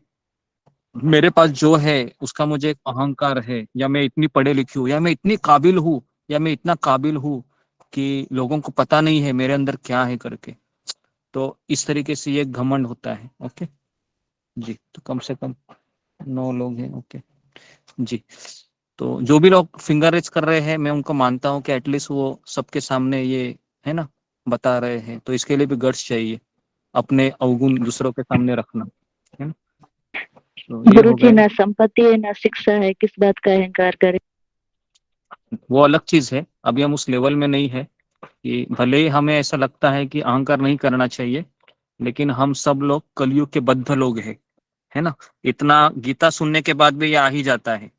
मेरे पास जो है उसका मुझे एक अहंकार है, या मैं इतनी पढ़े लिखी हूँ, या मैं इतनी काबिल हूँ, या मैं इतना काबिल हूँ कि लोगों को पता नहीं है मेरे अंदर क्या है करके। तो इस तरीके से ये घमंड होता है। ओके जी, तो कम से कम 9 लोग हैं। ओके जी, तो जो भी लोग फिंगर रेज कर रहे हैं, मैं उनको मानता हूँ कि एटलीस्ट वो सबके सामने ये है ना बता रहे हैं, तो इसके लिए भी गट्स चाहिए, अपने अवगुण दूसरों के सामने रखना, है ना। तो ये गुरु हो जी, गए, ना संपत्ति है ना शिक्षा है, किस बात का अहंकार करें। वो अलग चीज है, अभी हम उस लेवल में नहीं है कि भले ही हमें ऐसा लगता है कि अहंकार नहीं करना चाहिए, लेकिन हम सब लोग कलयुग के बद्ध लोग हैं, है ना। इतना गीता सुनने के बाद भी ये आ ही जाता है,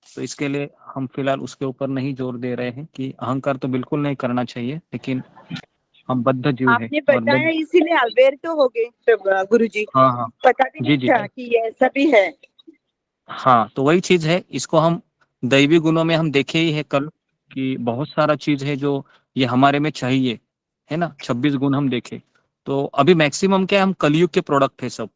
तो इसके लिए हम फिलहाल उसके ऊपर नहीं जोर दे रहे हैं कि अहंकार तो बिल्कुल नहीं करना चाहिए, लेकिन हम बद्ध जीव है आपने और बताया इसीलिए अवेयर तो हो गए गुरु जी, हाँ हाँ पता भी जी नहीं जी था कि ये ऐसा भी है। हाँ, तो वही चीज है, इसको हम दैवी गुणों में हम देखे ही है कल कि बहुत सारा चीज है जो ये हमारे में चाहिए, है ना। 26 गुण हम देखे, तो अभी मैक्सिमम क्या है, हम कलयुग के प्रोडक्ट है सब,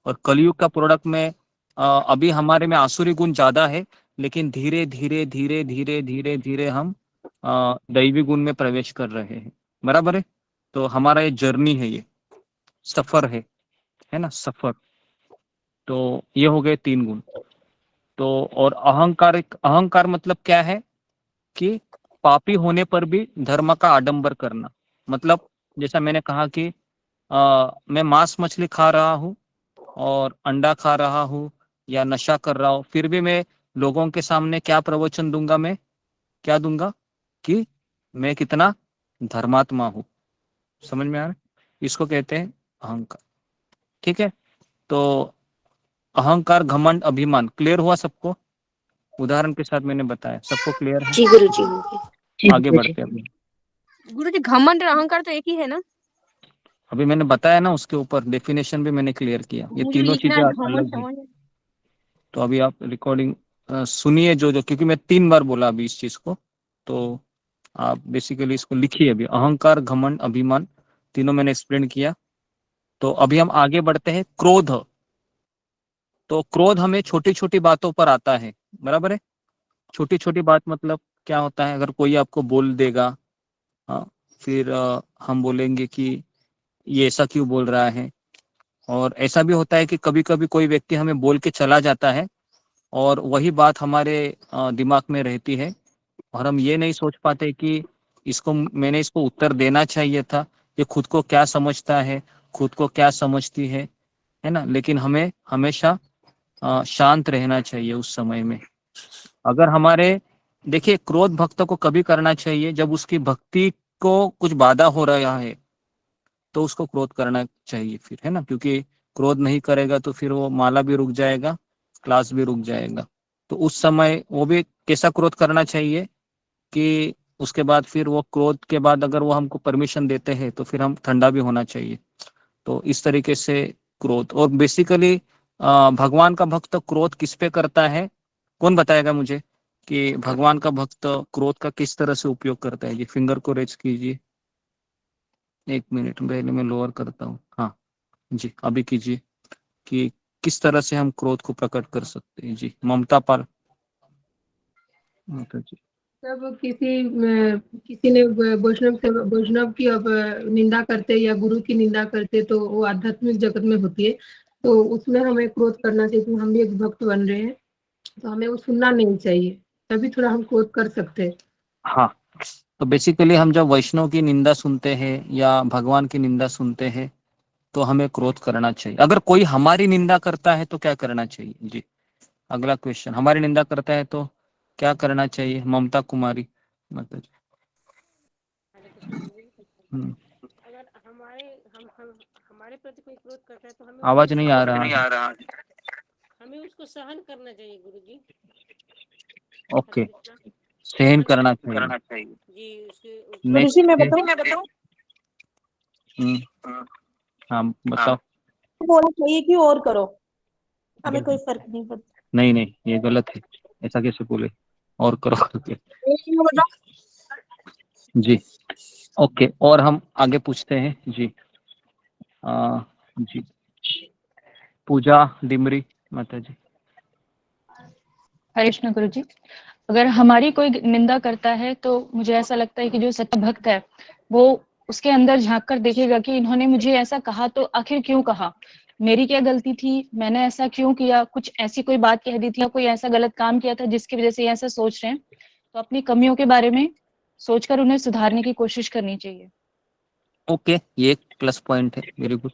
और कलयुग का प्रोडक्ट में अभी हमारे में आसुरी गुण ज्यादा है, लेकिन धीरे धीरे धीरे धीरे धीरे धीरे हम दैवी गुण में प्रवेश कर रहे हैं, बराबर है। तो हमारा ये जर्नी है, ये सफर है ना, सफर। तो ये हो गए 3 गुण। तो और अहंकार मतलब क्या है कि पापी होने पर भी धर्म का आडंबर करना। मतलब जैसा मैंने कहा कि मैं मांस मछली खा रहा हूँ और अंडा खा रहा हूँ या नशा कर रहा हूँ, फिर भी मैं लोगों के सामने क्या प्रवचन दूंगा, मैं क्या दूंगा कि मैं कितना धर्मात्मा हूँ। समझ में आ रहा है? इसको कहते हैं अहंकार, ठीक है। तो अहंकार, घमंड, अभिमान, क्लियर हुआ सबको? उदाहरण के साथ मैंने बताया, सबको क्लियर है? जी गुरु जी, हो गया। आगे बढ़ते हैं अभी। गुरु जी, घमंड और अहंकार तो एक ही है ना? अभी मैंने बताया ना, उसके ऊपर डेफिनेशन भी मैंने क्लियर किया, ये मुझे तीनों लिखना चीजें है, घमंड अलग है। समझ। तो अभी आप रिकॉर्डिंग सुनिए जो क्योंकि मैं 3 बार बोला अभी इस चीज को, तो आप बेसिकली इसको लिखिए अभी। अहंकार, घमंड, अभिमान, तीनों मैंने एक्सप्लेन किया। तो अभी हम आगे बढ़ते हैं, क्रोध। तो क्रोध हमें छोटी छोटी बातों पर आता है, बराबर है। छोटी छोटी बात मतलब क्या होता है, अगर कोई आपको बोल देगा, हाँ, फिर हम बोलेंगे कि ये ऐसा क्यों बोल रहा है। और ऐसा भी होता है कि कभी कभी कोई व्यक्ति हमें बोल के चला जाता है और वही बात हमारे दिमाग में रहती है, और हम ये नहीं सोच पाते कि मैंने इसको उत्तर देना चाहिए था, ये खुद को क्या समझता है, खुद को क्या समझती है ना। लेकिन हमें हमेशा शांत रहना चाहिए उस समय में। अगर हमारे, देखिए, क्रोध भक्त को कभी करना चाहिए जब उसकी भक्ति को कुछ बाधा हो रहा है, तो उसको क्रोध करना चाहिए फिर, है ना। क्योंकि क्रोध नहीं करेगा तो फिर वो माला भी रुक जाएगा, क्लास भी रुक जाएगा। तो उस समय वो भी कैसा क्रोध करना चाहिए कि उसके बाद फिर वो क्रोध के बाद अगर वो हमको परमिशन देते हैं तो फिर हम ठंडा भी होना चाहिए। तो इस तरीके से क्रोध, और बेसिकली भगवान का भक्त क्रोध किस पे करता है? कौन बताएगा मुझे कि भगवान का भक्त क्रोध का किस तरह से उपयोग करता है? ये फिंगर को रेज कीजिए। 1 मिनट पहले मैं लोअर करता हूँ, हाँ जी, अभी कीजिए कि किस तरह से हम क्रोध को प्रकट कर सकते हैं जी। ममता पाल, माता जी। जब किसी ने वैष्णव की अब निंदा करते या गुरु की निंदा करते तो वो आध्यात्मिक जगत में होती है, तो उसमें हमें क्रोध करना चाहिए कि हम भी एक भक्त बन रहे हैं, तो हमें वो सुनना नहीं चाहिए, तभी थोड़ा हम क्रोध कर सकते हैं। हाँ, तो बेसिकली हम जब वैष्णव की निंदा सुनते हैं या भगवान की निंदा सुनते हैं तो हमें क्रोध करना चाहिए। अगर कोई हमारी निंदा करता है तो क्या करना चाहिए? जी, अगला क्वेश्चन, हमारी निंदा करता है तो क्या करना चाहिए? ममता कुमारी माता जी। अगर हमारे प्रति कोई क्रोध करता है तो हमें आवाज नहीं आ रहा है। हमें उसको सहन करना चाहिए गुरुजी। ओके, सहन करना चाहिए। जी, उसके गुरुजी मैं बताऊं? हाँ बताओ। बोलना चाहिए कि और करो, हमें कोई फर्क नहीं पड़ता। नहीं, ये गलत है, ऐसा कैसे बोले और करो करके। जी, ओके, और हम आगे पूछते हैं जी। जी, पूजा डिमरी माता जी। हरे कृष्ण गुरु जी। अगर हमारी कोई निंदा करता है तो मुझे ऐसा लगता है कि जो सच्चा भक्त है वो उसके अंदर झांक कर देखेगा कि इन्होंने मुझे ऐसा कहा तो आखिर क्यों कहा, मेरी क्या गलती थी, मैंने ऐसा क्यों किया, कुछ ऐसी कोई बात कह दी थी या कोई ऐसा गलत काम किया था जिसकी वजह से ये ऐसा सोच रहे हैं। तो अपनी कमियों के बारे में सोचकर उन्हें सुधारने की कोशिश करनी चाहिए। ओके, ये एक प्लस पॉइंट है, वेरी गुड।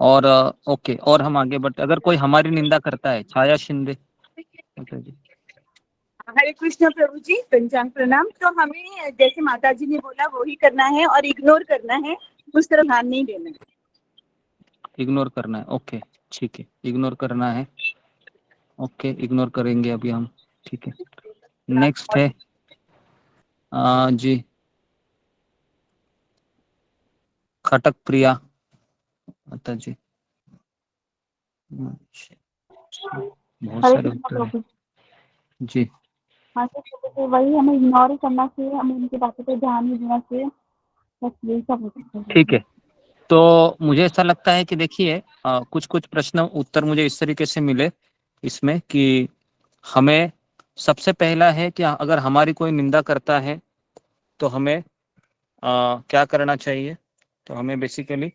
और ओके, और हम आगे बढ़ते, अगर कोई हमारी निंदा करता है, छाया शिंदे माता जी। हरे कृष्ण प्रभु जी, पंचांग प्रणाम। तो हमें जैसे माता जी ने बोला वो ही करना है और इग्नोर करना है, उस तरफ ध्यान नहीं देना है। इग्नोर करना है, ओके ठीक है, इग्नोर करना है, ओके इग्नोर करेंगे अभी हम, ठीक है। नेक्स्ट है जी खटक प्रिया माता जी। बहुत सारे उत्तर है जी। हाँ तो वही हमें इग्नोर ही करना चाहिए, हमें उनकी बातों पे ध्यान नहीं देना चाहिए, बस यही सब होता है। ठीक है, तो मुझे ऐसा लगता है कि देखिए कुछ कुछ प्रश्न उत्तर मुझे इस तरीके से मिले इसमें कि हमें सबसे पहला है कि अगर हमारी कोई निंदा करता है तो हमें क्या करना चाहिए? तो हमें बेसिकली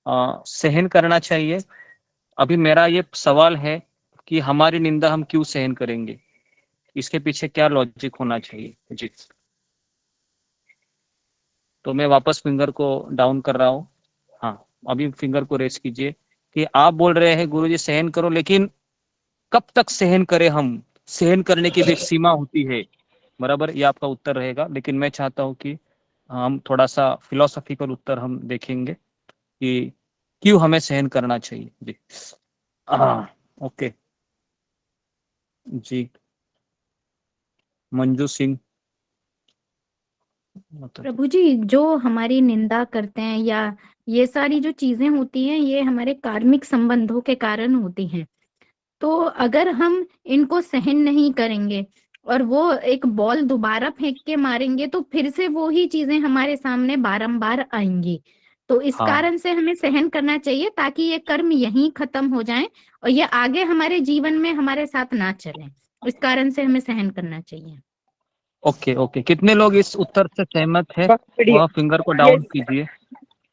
सहन करना चाहिए। अभी मेरा ये सवाल है कि हमारी निंदा हम क्यों सहन करेंगे, इसके पीछे क्या लॉजिक होना चाहिए जी। तो मैं वापस फिंगर को डाउन कर रहा हूँ। हाँ, अभी फिंगर को रेस कीजिए कि आप बोल रहे हैं गुरुजी सहन करो, लेकिन कब तक सहन करें हम? सहन करने की भी एक सीमा होती है, बराबर, ये आपका उत्तर रहेगा। लेकिन मैं चाहता हूँ कि हम थोड़ा सा फिलोसॉफिकल उत्तर हम देखेंगे कि क्यों हमें सहन करना चाहिए जी। ओके जी, मंजू सिंह। प्रभु जी, जो हमारी निंदा करते हैं या ये सारी जो चीजें होती हैं ये हमारे कार्मिक संबंधों के कारण होती हैं। तो अगर हम इनको सहन नहीं करेंगे और वो एक बॉल दोबारा फेंक के मारेंगे तो फिर से वो ही चीजें हमारे सामने बारंबार आएंगी। तो इस हाँ, कारण से हमें सहन करना चाहिए ताकि ये कर्म यहीं खत्म हो जाएं और ये आगे हमारे जीवन में हमारे साथ ना चलें। इस कारण से हमें सहन करना चाहिए। ओके ओके, कितने लोग इस उत्तर से सहमत है? वह फिंगर को डाउन कीजिए।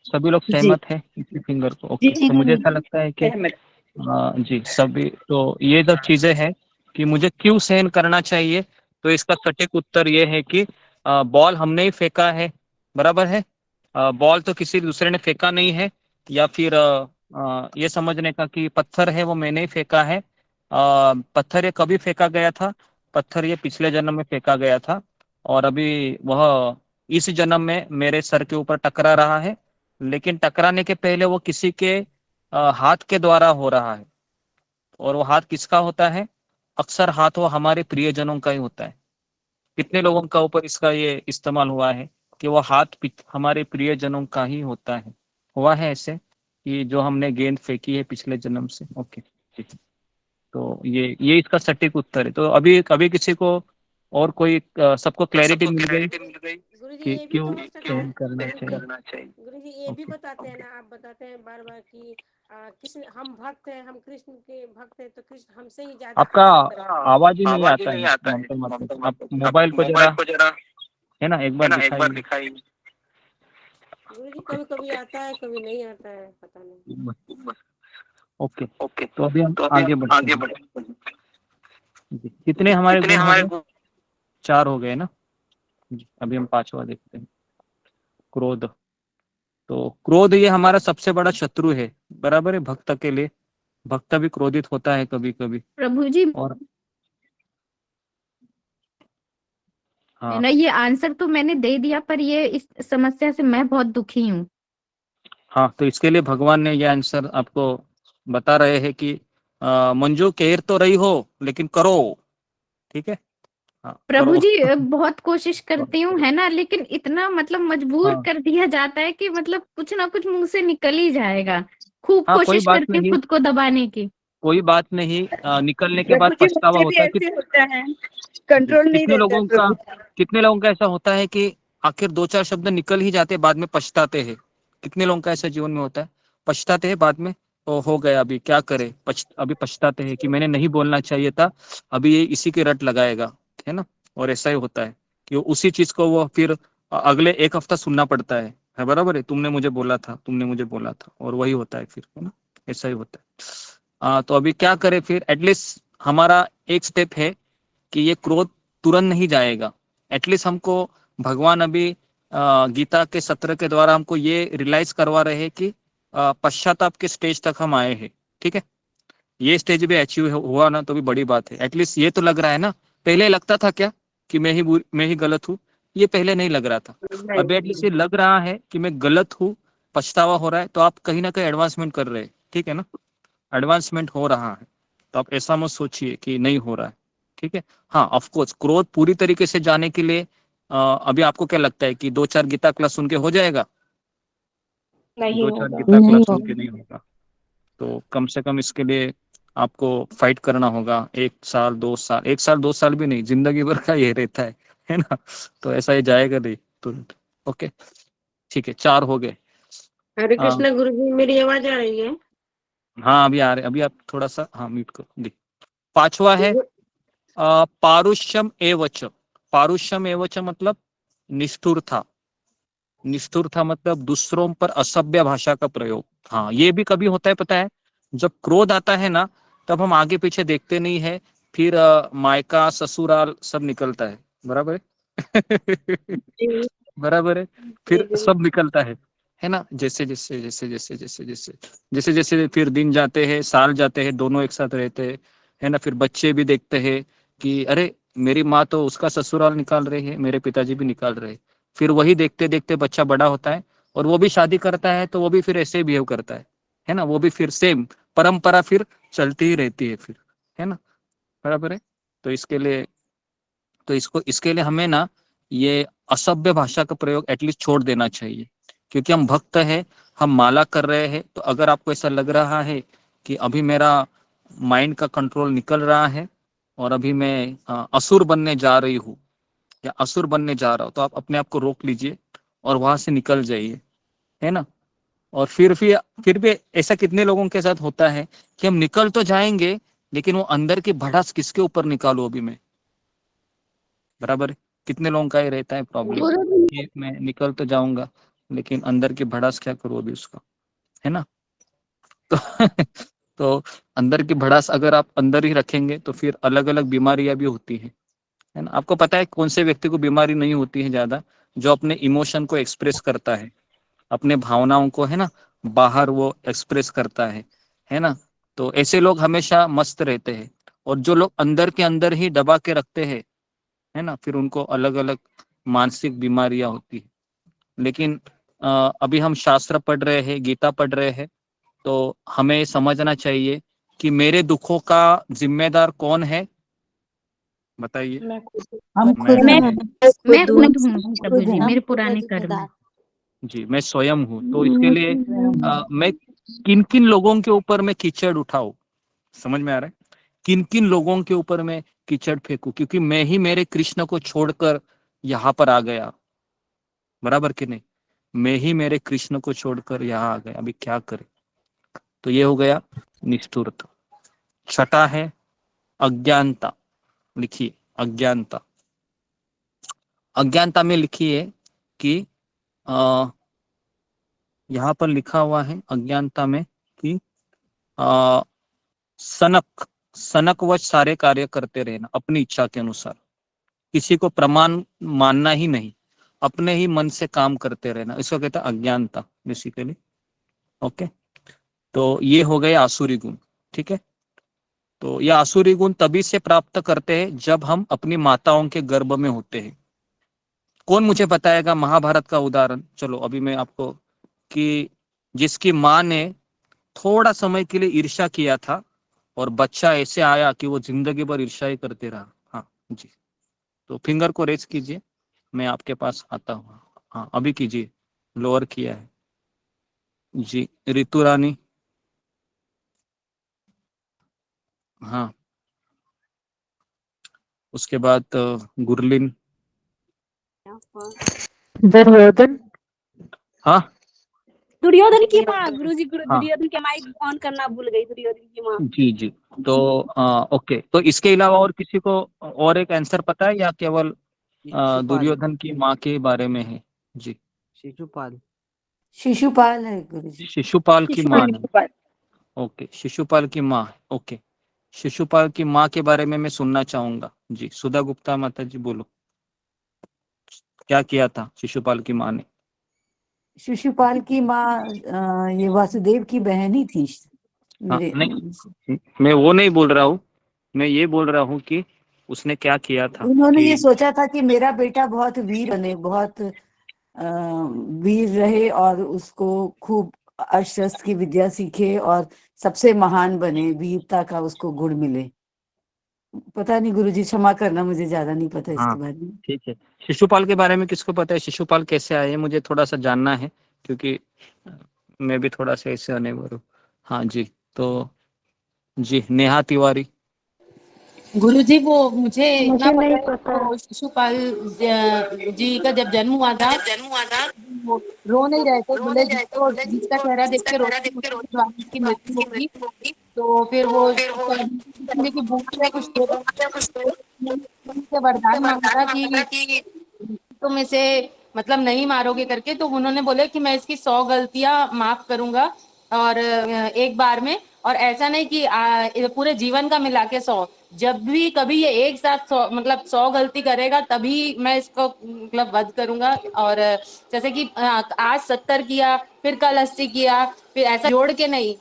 सभी लोग सहमत है इसी फिंगर को? ओके, तो मुझे ऐसा लगता है कि जी सभी, तो ये जब चीजें हैं कि मुझे क्यों सहन करना चाहिए, तो इसका सटीक उत्तर ये है कि बॉल हमने ही फेंका है, बराबर है। बॉल तो किसी दूसरे ने फेंका नहीं है, या फिर ये समझने का कि पत्थर है वो मैंने ही फेंका है। पत्थर ये कभी फेंका गया था? पत्थर ये पिछले जन्म में फेंका गया था और अभी वह इस जन्म में मेरे सर के ऊपर टकरा रहा है, लेकिन टकराने के पहले वो किसी के हाथ के द्वारा हो रहा है। और वो हाथ किसका होता है? अक्सर हाथ वो हमारे प्रियजनों का ही होता है। कितने लोगों का ऊपर इसका ये इस्तेमाल हुआ है कि वो हाथ हमारे प्रियजनों का ही होता है? हुआ है ऐसे कि जो हमने गेंद फेंकी है पिछले जन्म से? ओके ठीक है, तो ये इसका सटीक उत्तर है। तो अभी कभी किसी को और कोई सबको क्लैरिटी मिल गई? गुरुजी कि ये भी क्यों तो हो सकता सहन है करना गुरुजी चाहिए। गुरुजी ये भी ओके। बताते हैं ना, आप बताते हैं बार बार कि कृष्ण हम भक्त हैं, हम कृष्ण के भक्त हैं, तो कृष्ण हमसे ही ज्यादा आपका आसक्त है। आवाज ही नहीं आता है ममता माता। आप मोबाइल को जरा, है ना, एक बार दिखाइए। गुरुजी कभी कभी आता है, कभी नहीं आता है, पता नहीं। ओके, तो अभी हम आगे बढ़ते हैं। जी, कितने हमारे गुण हो गए? 4 हो गए ना जी। अभी हम 5वां देखते हैं, क्रोध। तो क्रोध ये हमारा सबसे बड़ा शत्रु है, बराबर है भक्त के लिए। भक्त भी क्रोधित होता है कभी कभी। प्रभु जी और है हाँ ना, ये आंसर तो मैंने दे दिया, पर ये इस समस्या से मैं बहुत दुखी हूँ। हाँ, तो इसके लिए भगवान ने ये आंसर आपको बता रहे हैं कि मंजू कह तो रही हो लेकिन करो, ठीक है। हाँ प्रभु करो। जी बहुत कोशिश करती हूँ, है ना, लेकिन इतना मतलब मजबूर हाँ कर दिया जाता है कि मतलब कुछ ना कुछ मुंह से निकल ही जाएगा। खूब हाँ, कोई कोशिश बात करती हूँ नहीं, खुद को दबाने की। कोई बात नहीं। निकलने के बाद प्रभु जी पछतावा मुझसे भी होता है कि ऐसे होता है, जी, कंट्रोल नहीं रहता है प्रभु जी। कितने लोगों का ऐसा होता है कि आखिर 2-4 शब्द निकल ही जाते, बाद में पछताते हैं। कितने लोगों का ऐसा जीवन में होता है, पछताते हैं बाद में, तो हो गया अभी क्या करे, अभी पछताते हैं कि मैंने नहीं बोलना चाहिए था, अभी ये इसी के रट लगाएगा, है ना। और ऐसा ही होता है कि उसी चीज को वो फिर अगले 1 हफ्ता सुनना पड़ता है, बराबर है, तुमने मुझे बोला था, तुमने मुझे बोला था, और वही होता है फिर, है ना। ऐसा ही होता है। तो अभी क्या करें फिर? एटलीस्ट हमारा एक स्टेप है कि ये क्रोध तुरंत नहीं जाएगा। एटलीस्ट हमको भगवान अभी गीता के सत्र के द्वारा हमको ये रियलाइज करवा रहे हैं कि पश्चाताप के स्टेज तक हम आए हैं, ठीक है। ये स्टेज भी अचीव हुआ ना तो भी बड़ी बात है। एटलीस्ट ये तो लग रहा है ना। पहले लगता था क्या कि मैं ही गलत हूँ? ये पहले नहीं लग रहा था। अभी एटलीस्ट ये लग रहा है कि मैं गलत हूँ, पछतावा हो रहा है, तो आप कहीं ना कहीं एडवांसमेंट कर रहे हैं, ठीक है ना। एडवांसमेंट हो रहा है, तो आप ऐसा मत सोचिए कि नहीं हो रहा है, ठीक है। हाँ, ऑफ कोर्स क्रोध पूरी तरीके से जाने के लिए अभी आपको क्या लगता है कि 2-4 गीता क्लास सुन के हो जाएगा? नहीं 2-4 होगा। गीता क्लास सुन के नहीं होगा। तो कम से कम इसके लिए आपको फाइट करना होगा 1 साल 2 साल, 1 साल 2 साल भी नहीं, जिंदगी भर का ये रहता है ना। तो ऐसा ही जाएगा नहीं तुरंत। ओके, ठीक है, 4 हो गए। हरे कृष्णा गुरुजी, मेरी आवाज आ रही है? हाँ अभी आ रहे, अभी आप थोड़ा सा हाँ म्यूट करो। देख, 5वां है पारुष्यम एवच। पारुष्यम एवच मतलब निष्ठुरता। निष्ठुरता मतलब दूसरों पर असभ्य भाषा का प्रयोग। हाँ, ये भी कभी होता है पता है, जब क्रोध आता है ना, तब हम आगे पीछे देखते नहीं है, फिर मायका ससुराल सब निकलता है, बराबर है। बराबर है, फिर सब निकलता है ना। जैसे जैसे जैसे जैसे जैसे जैसे जैसे जैसे फिर दिन जाते हैं, साल जाते हैं, दोनों एक साथ रहते हैं, है ना। फिर बच्चे भी देखते हैं कि अरे मेरी माँ तो उसका ससुराल निकाल रही है, मेरे पिताजी भी निकाल रहे हैं। फिर वही देखते देखते बच्चा बड़ा होता है और वो भी शादी करता है, तो वो भी फिर ऐसे ही बिहेव करता है ना। वो भी फिर सेम परंपरा फिर चलती ही रहती है फिर, है ना, बराबर है। तो इसके लिए हमें ना ये असभ्य भाषा का प्रयोग एटलीस्ट छोड़ देना चाहिए, क्योंकि हम भक्त हैं, हम माला कर रहे हैं। तो अगर आपको ऐसा लग रहा है कि अभी मेरा माइंड का कंट्रोल निकल रहा है और अभी मैं असुर बनने जा रही हूँ या असुर बनने जा रहा हूँ, तो आप अपने आप को रोक लीजिए और वहां से निकल जाइए, है ना। और फिर भी ऐसा कितने लोगों के साथ होता है कि हम निकल तो जाएंगे, लेकिन वो अंदर की भड़ास किसके ऊपर निकालू अभी मैं, बराबर है। कितने लोगों का ये रहता है प्रॉब्लम कि मैं निकल तो जाऊंगा, लेकिन अंदर की भड़ास क्या करूँ अभी उसका, है ना। तो तो अंदर की भड़ास अगर आप अंदर ही रखेंगे तो फिर अलग अलग बीमारियां भी होती है ना। आपको पता है कौन से व्यक्ति को बीमारी नहीं होती है ज्यादा? जो अपने इमोशन को एक्सप्रेस करता है, अपने भावनाओं को, है ना, बाहर वो एक्सप्रेस करता है ना। तो ऐसे लोग हमेशा मस्त रहते हैं। और जो लोग अंदर के अंदर ही दबा के रखते हैं, है ना, फिर उनको अलग अलग मानसिक बीमारियां होती है। लेकिन अभी हम शास्त्र पढ़ रहे हैं, गीता पढ़ रहे हैं, तो हमें समझना चाहिए कि मेरे दुखों का जिम्मेदार कौन है, बताइए। हम मैं खुद हैं। मैं खुद हूँ प्रभु जी, मेरे पुराने कर्म है। जी, मैं स्वयं हूँ। तो इसके लिए मैं किन किन लोगों के ऊपर मैं कीचड़ उठाऊं, समझ में आ रहा है? किन किन लोगों के ऊपर मैं कीचड़ फेंकूं, क्योंकि मैं ही मेरे कृष्ण को छोड़कर यहाँ पर आ गया, बराबर कि नहीं? मैं ही मेरे कृष्ण को छोड़कर यहाँ आ गया, अभी क्या करे। तो ये हो गया निष्ठुरता। छठा है अज्ञानता। लिखिए अज्ञानता। अज्ञानता में लिखिए कि यहाँ पर लिखा हुआ है अज्ञानता में कि सनकवश सारे कार्य करते रहना अपनी इच्छा के अनुसार, किसी को प्रमाण मानना ही नहीं, अपने ही मन से काम करते रहना, इसको कहता है अज्ञानता बेसिकली। ओके, तो ये हो गए आसुरी गुण। ठीक है, तो ये आसुरी गुण तभी से प्राप्त करते हैं जब हम अपनी माताओं के गर्भ में होते हैं। कौन मुझे बताएगा महाभारत का उदाहरण? चलो अभी मैं आपको, कि जिसकी माँ ने थोड़ा समय के लिए ईर्ष्या किया था और बच्चा ऐसे आया कि वो जिंदगी भर ईर्ष्या ही करते रहा। हाँ जी, तो फिंगर को रेस कीजिए, मैं आपके पास आता हूँ। हाँ अभी कीजिए, लोअर किया है जी। ऋतु रानी, हाँ, उसके बाद गुरलीन, दुर्योधन। हाँ दुर्योधन की माँ गुरुजी, हाँ दुर्योधन के माइक ऑन करना भूल गई, दुर्योधन की माँ। जी जी। तो ओके, तो इसके अलावा और किसी को और एक आंसर पता है या केवल दुर्योधन की माँ के बारे में है? जी, शिशुपाल। शिशुपाल है गुरुजी। शिशुपाल की माँ नहीं। शिशुपाल। ओके, शिशुपाल की माँ। ओके, शिशुपाल की माँ के बारे में मैं सुनना चाहूंगा जी। सुधा गुप्ता माता जी बोलो, क्या किया था शिशुपाल की माँ ने? शिशुपाल की माँ ये वासुदेव की बहन ही थी हाँ मेरे। नहीं, मैं वो नहीं बोल रहा हूँ, मैं ये बोल रहा हूँ कि उसने क्या किया था उन्होंने कि ये सोचा था कि मेरा बेटा बहुत वीर बने, बहुत वीर रहे और उसको खूब अस्त्र की विद्या सीखे और सबसे महान बने, वीरता का उसको गुण मिले। पता नहीं गुरुजी, क्षमा करना, मुझे ज्यादा नहीं पता हाँ इसके बारे में। ठीक है। शिशुपाल के बारे में किसको पता है? शिशुपाल कैसे आए, मुझे थोड़ा सा जानना है, क्योंकि मैं भी थोड़ा सा ऐसे अनेवर हूँ। हाँ जी, तो जी नेहा तिवारी। गुरुजी वो मुझे इतना मुझे पता नहीं है, पता। तो शिशुपाल जी का जब जन्म हुआ था, वो रो नहीं रहे थे, बोले जिसको जिसका चेहरा देख के रोशनी उसके द्वारा की मृत्यु होगी। तो फिर वो पूछने की भूख या कुछ दे दो, से वरदान मांगा था कि तुम इसे मतलब नहीं मारोगे करके। तो उन्होंने बोले कि मैं इसकी 100 गलतियां माफ करूंगा और एक बार में, और ऐसा नहीं कि पूरे जीवन का मिला के 100, जब भी कभी ये एक साथ 100 मतलब 100 गलती करेगा तभी मैं इसको मतलब वध करूंगा। और जैसे कि आज 70 किया, फिर कल 80 किया, फिर ऐसा जोड़ के नहीं,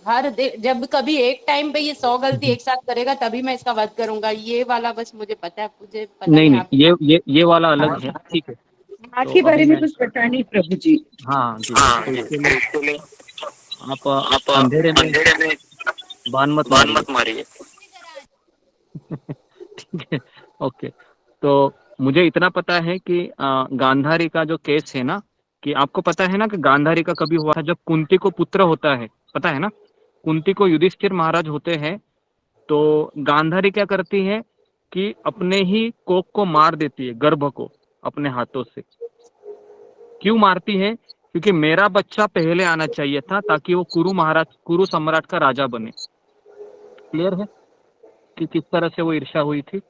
जब कभी एक टाइम पे ये 100 गलती एक साथ करेगा तभी मैं इसका वध करूंगा। ये वाला बस मुझे पता है, मुझे पता नहीं नहीं नहीं, आप। ये वाला अलग है। ठीक है, माँ तो के अभी बारे में मैं, कुछ पता नहीं प्रभु जी। हाँ जी, तो इसके लिए आप अंधेरे में बाण मत मारिए। ठीक है, ओके। तो मुझे इतना पता है कि गांधारी का जो केस है ना, कि आपको पता है ना कि गांधारी का कभी हुआ था जब कुंती को पुत्र होता है, पता है ना? कुंती को युधिष्ठिर महाराज होते हैं, तो गांधारी क्या करती है कि अपने ही कोख को मार देती है, गर्भ को अपने हाथों से। क्यों मारती है? क्योंकि मेरा बच्चा पहले आना चाहिए था ताकि वो कुरु सम्राट का राजा बने। क्लियर है कि किस तरह से वो ईर्ष्या हुई थी,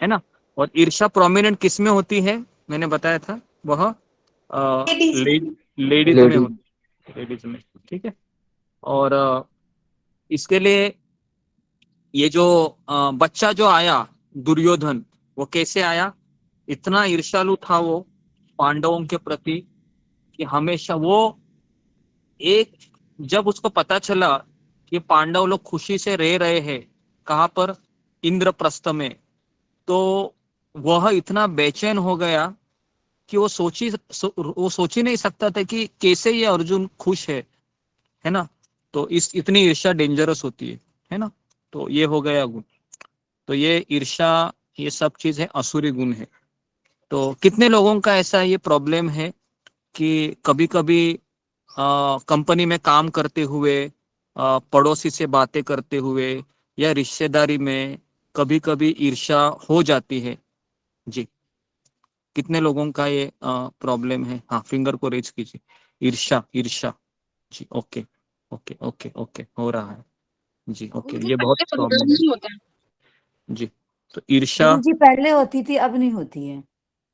है ना? और ईर्ष्या प्रोमिनेंट किस में होती है? मैंने बताया था, वह लेडीज में होती है, लेडीज में। ठीक है, और इसके लिए ये जो बच्चा जो आया दुर्योधन, वो कैसे आया? इतना ईर्ष्यालु था वो पांडवों के प्रति कि हमेशा वो एक, जब उसको पता चला कि पांडव लोग खुशी से रह रहे हैं, कहाँ पर? इंद्रप्रस्थ में, तो वह इतना बेचैन हो गया कि वो सोच ही नहीं सकता था कि कैसे ये अर्जुन खुश है ना? तो इतनी ईर्ष्या डेंजरस होती है ना? तो ये हो गया गुण। तो ये ईर्ष्या, ये सब चीज है, असुरी गुण है। तो कितने लोगों का ऐसा ये प्रॉब्लम है कि कभी कभी कंपनी में काम करते हुए, पड़ोसी से बातें करते हुए, या रिश्तेदारी में कभी कभी ईर्ष्या हो जाती है जी। कितने लोगों का ये प्रॉब्लम है? हाँ, फिंगर को रेज कीजिए। ईर्ष्या, ईर्ष्या जी, ओके ओके ओके ओके, हो रहा है जी, ओके, गुरुजी ये बहुत पहले प्रॉब्लम नहीं होता है। है जी। तो ईर्ष्या गुरुजी पहले होती थी, अब नहीं होती है।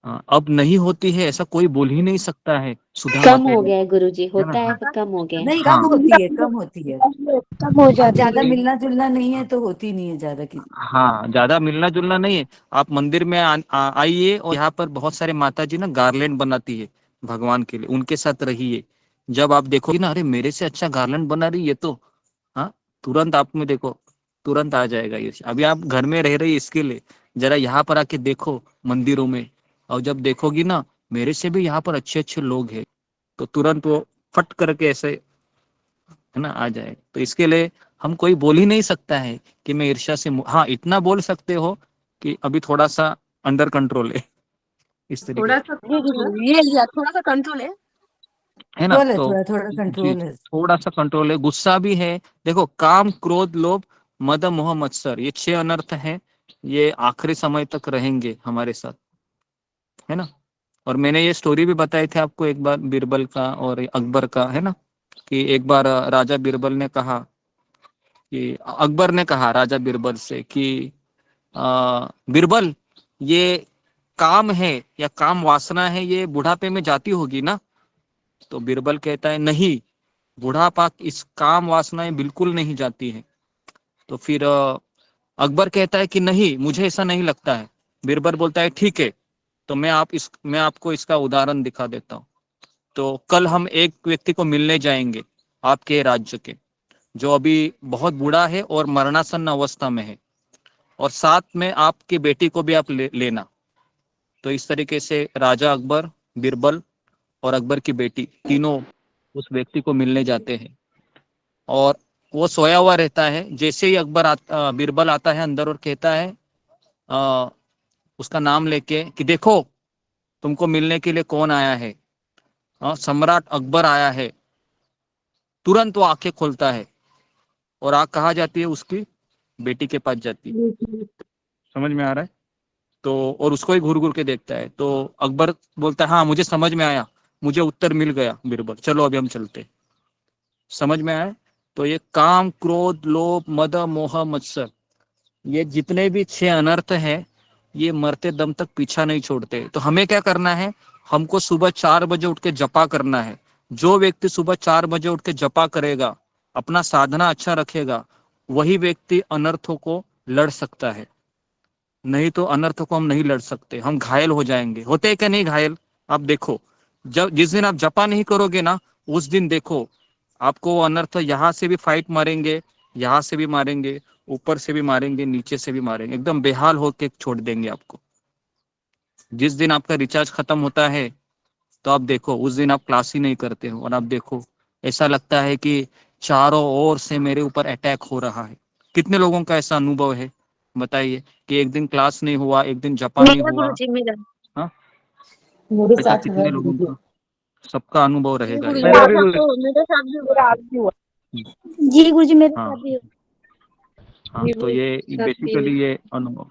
अब नहीं होती है, ऐसा कोई बोल ही नहीं सकता है। सुधा कम माता हो जी, गया है गुरुजी, है होता ना? है पर कम हो गया है। नहीं, हाँ कम होती है, कम होती है। कम हो अब जाती ज्यादा है। मिलना जुलना नहीं है तो होती नहीं है ज्यादा की। हाँ, ज्यादा मिलना जुलना नहीं है। आप मंदिर में आइए और यहाँ पर बहुत सारे माता जी ना गार्लैंड बनाती है भगवान के लिए, उनके साथ रहिए। जब आप देखोगे ना, अरे मेरे से अच्छा गार्लैंड बना रही है, तो हाँ, तुरंत आप में देखो, तुरंत आ जाएगा ये। अभी आप घर में रह रही है इसके लिए, जरा यहाँ पर आके देखो मंदिरों में, और जब देखोगी ना मेरे से भी यहाँ पर अच्छे अच्छे लोग हैं, तो तुरंत वो फट करके ऐसे, है ना, आ जाए। तो इसके लिए हम कोई बोल ही नहीं सकता है कि मैं ईर्ष्या से हाँ, इतना बोल सकते हो कि अभी थोड़ा सा अंडर कंट्रोल है, इस तरीके थोड़ा से, सा ये लिया, थोड़ा सा कंट्रोल है ना? कंट्रोल है, तो थोड़ा थोड़ा जी, कंट्रोल है। थोड़ा सा कंट्रोल है। गुस्सा भी है। देखो, काम, क्रोध, लोभ, मद, मोह, मत्सर, ये 6 अनर्थ हैं। ये आखिरी समय तक रहेंगे हमारे साथ, है ना? और मैंने ये स्टोरी भी बताई थी आपको एक बार, बीरबल का और अकबर का, है ना? कि एक बार राजा बीरबल ने कहा कि अकबर ने कहा राजा बीरबल से कि बीरबल, ये काम है या काम वासना है, ये बुढ़ापे में जाती होगी ना? तो बीरबल कहता है, नहीं, बुढ़ापा इस काम वासनाएं बिल्कुल नहीं जाती है। तो फिर अकबर कहता है कि नहीं, मुझे ऐसा नहीं लगता है। बीरबल बोलता है, ठीक है, तो मैं आपको इसका उदाहरण दिखा देता हूँ। तो कल हम एक व्यक्ति को मिलने जाएंगे आपके राज्य के, जो अभी बहुत बूढ़ा है और मरणासन्न अवस्था में है, और साथ में आपकी बेटी को भी आप लेना। तो इस तरीके से राजा अकबर, बीरबल और अकबर की बेटी तीनों उस व्यक्ति को मिलने जाते हैं, और वो सोया हुआ रहता है। जैसे ही बीरबल आता है अंदर और कहता है उसका नाम लेके कि देखो, तुमको मिलने के लिए कौन आया है, सम्राट अकबर आया है। तुरंत वो आंखें खोलता है, और आंख कहाँ जाती है? उसकी बेटी के पास जाती है। समझ में आ रहा है? तो और उसको ही घूर घूर के देखता है। तो अकबर बोलता है, हाँ, मुझे समझ में आया, मुझे उत्तर मिल गया बीरबल, चलो अभी हम चलते। समझ में आया? तो ये काम, क्रोध, लोभ, मद, मोह, मत्सर, ये जितने भी 6 अनर्थ हैं, ये मरते दम तक पीछा नहीं छोड़ते। तो हमें क्या करना है? हमको सुबह 4 बजे उठ के जपा करना है। जो व्यक्ति सुबह 4 बजे उठ के जपा करेगा, अपना साधना अच्छा रखेगा, वही व्यक्ति अनर्थों को लड़ सकता है। नहीं तो अनर्थों को हम नहीं लड़ सकते, हम घायल हो जाएंगे। होते हैं कि नहीं घायल? आप देखो, जब जिस दिन आप जपा नहीं करोगे ना, उस दिन देखो आपको वो अनर्थ यहाँ से भी फाइट मारेंगे, यहाँ से भी मारेंगे, ऊपर से भी मारेंगे, नीचे से भी मारेंगे, एकदम बेहाल होके छोड़ देंगे आपको। जिस दिन आपका रिचार्ज खत्म होता है, तो आप देखो उस दिन आप क्लास ही नहीं करते हो, और आप देखो ऐसा लगता है कि चारों ओर से मेरे ऊपर अटैक हो रहा है। कितने लोगों का ऐसा अनुभव है? बताइए कि एक दिन क्लास नहीं हुआ, एक दिन जपा नहीं मेरा हुआ। गुरुजी, मेरा हाँ, मेरे ऐसा साथ हुआ कितने लोगों गुरुजी। का? सबका अनुभव जी रहेगा गुरुजी, ये। मेरे साथ भी हुआ। जी गुरुजी, मेरे हाँ साथ भी हुआ। हाँ, तो ये बेसिकली ये अनुभव।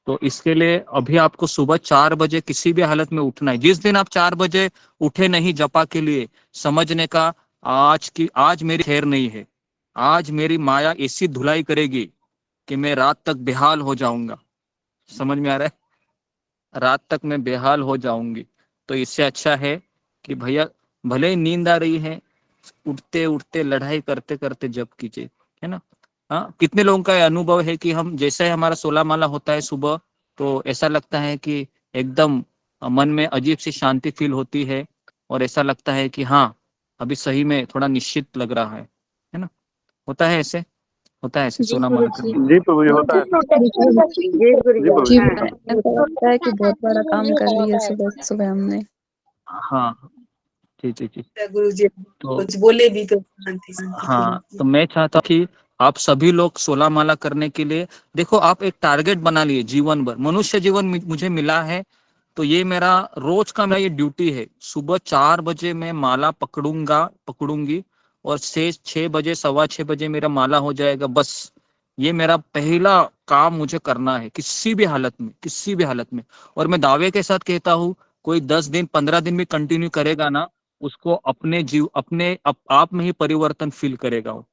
तो इसके लिए अभी आपको सुबह 4 बजे किसी भी हालत में उठना है। जिस दिन आप 4 बजे उठे नहीं जपा के लिए, समझने का आज मेरी खैर नहीं है, आज मेरी माया ऐसी धुलाई करेगी कि मैं रात तक बेहाल हो जाऊंगा। समझ में आ रहा है? रात तक मैं बेहाल हो जाऊंगी। तो इससे अच्छा है कि भैया, भले ही नींद आ रही है, उठते उठते लड़ाई करते करते जप कीजिए, है ना? हाँ, कितने लोगों का अनुभव है कि हम जैसे ही हमारा 16 माला होता है सुबह, तो ऐसा लगता है कि एकदम मन में अजीब सी शांति फील होती है, और ऐसा लगता है कि हाँ, अभी सही में थोड़ा निश्चित लग रहा है ना? होता है ऐसे? होता है ऐसे जी 16 माला गुरुजी। करने? जी प्रभु जी, होता है। प्रोटेक्शन करती है। जी जी प्रभु गुरुजी, जी, जी, होता है। ऐसा लगता है कि बहुत बड़ा काम कर लिया सुबह सुबह हमने। हाँ, जी जी जी। गुरुजी तो कुछ बोले भी तो शांति शांति फील हाँ, होती तो है। मैं चाहता हूँ कि आप सभी लोग 16 माला करने के लिए, देखो, आप एक टारगेट बना लिए जीवन भर। मनुष्य जीवन मुझे मिला है, तो ये मेरा रोज का मेरा ये ड्यूटी है। सुबह 4 बजे मैं माला पकड़ूंगी, और 6 बजे 6:15 बजे मेरा माला हो जाएगा, बस ये मेरा पहला काम मुझे करना है किसी भी हालत में, किसी भी हालत में। और मैं दावे के साथ कहता हूँ, कोई 10 दिन 15 दिन में कंटिन्यू करेगा ना, उसको अपने अपने आप में ही परिवर्तन फील करेगा, वो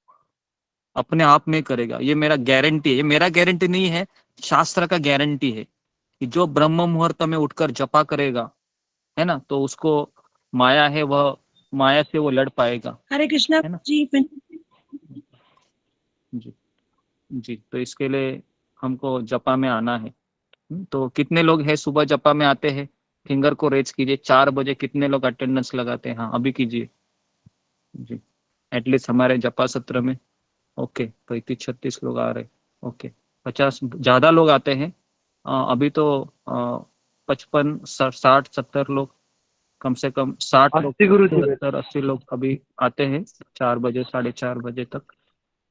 अपने आप में करेगा। ये मेरा गारंटी है, ये मेरा गारंटी नहीं है, शास्त्र का गारंटी है कि जो ब्रह्म मुहूर्त में उठकर जपा करेगा, है ना, तो उसको माया है, वह माया से वो लड़ पाएगा। हरे कृष्णा है ना जी। जी जी। तो इसके लिए हमको जपा में आना है। तो कितने लोग हैं सुबह जपा में आते हैं? फिंगर को रेज कीजिए। 4 बजे कितने लोग अटेंडेंस लगाते हैं? हाँ, अभी कीजिए जी। एटलीस्ट हमारे जपा सत्र में ओके 35-36 लोग आ रहे। ओके 50 ज्यादा लोग आते हैं। अभी तो 55 60 70 लोग, कम से कम 60 लोग, 70-80 लोग अभी आते हैं 4 बजे 4:30 बजे तक।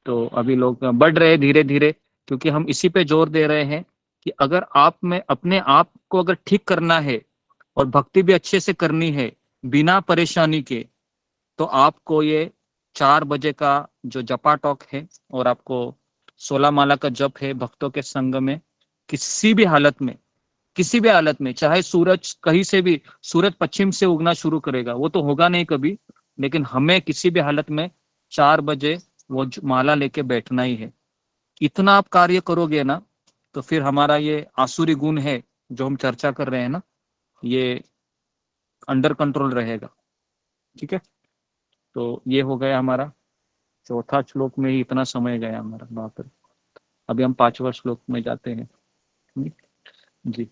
तो अभी लोग बढ़ रहे हैं धीरे धीरे, क्योंकि हम इसी पे जोर दे रहे हैं कि अगर आप में अपने आप को अगर ठीक करना है और भक्ति भी अच्छे से करनी है बिना परेशानी के, तो आपको ये 4 बजे का जो जपा टॉक है और आपको 16 माला का जप है भक्तों के संग में, किसी भी हालत में, किसी भी हालत में, चाहे सूरज कहीं से भी, सूरज पश्चिम से उगना शुरू करेगा, वो तो होगा नहीं कभी, लेकिन हमें किसी भी हालत में 4 बजे वो माला लेके बैठना ही है। इतना आप कार्य करोगे ना, तो फिर हमारा ये आसुरी गुण है जो हम चर्चा कर रहे हैं ना, ये अंडर कंट्रोल रहेगा। ठीक है, तो ये हो गया हमारा चौथा श्लोक में ही इतना समय गया हमारा, बाप रे। अभी हम 5वां श्लोक में जाते हैं जी।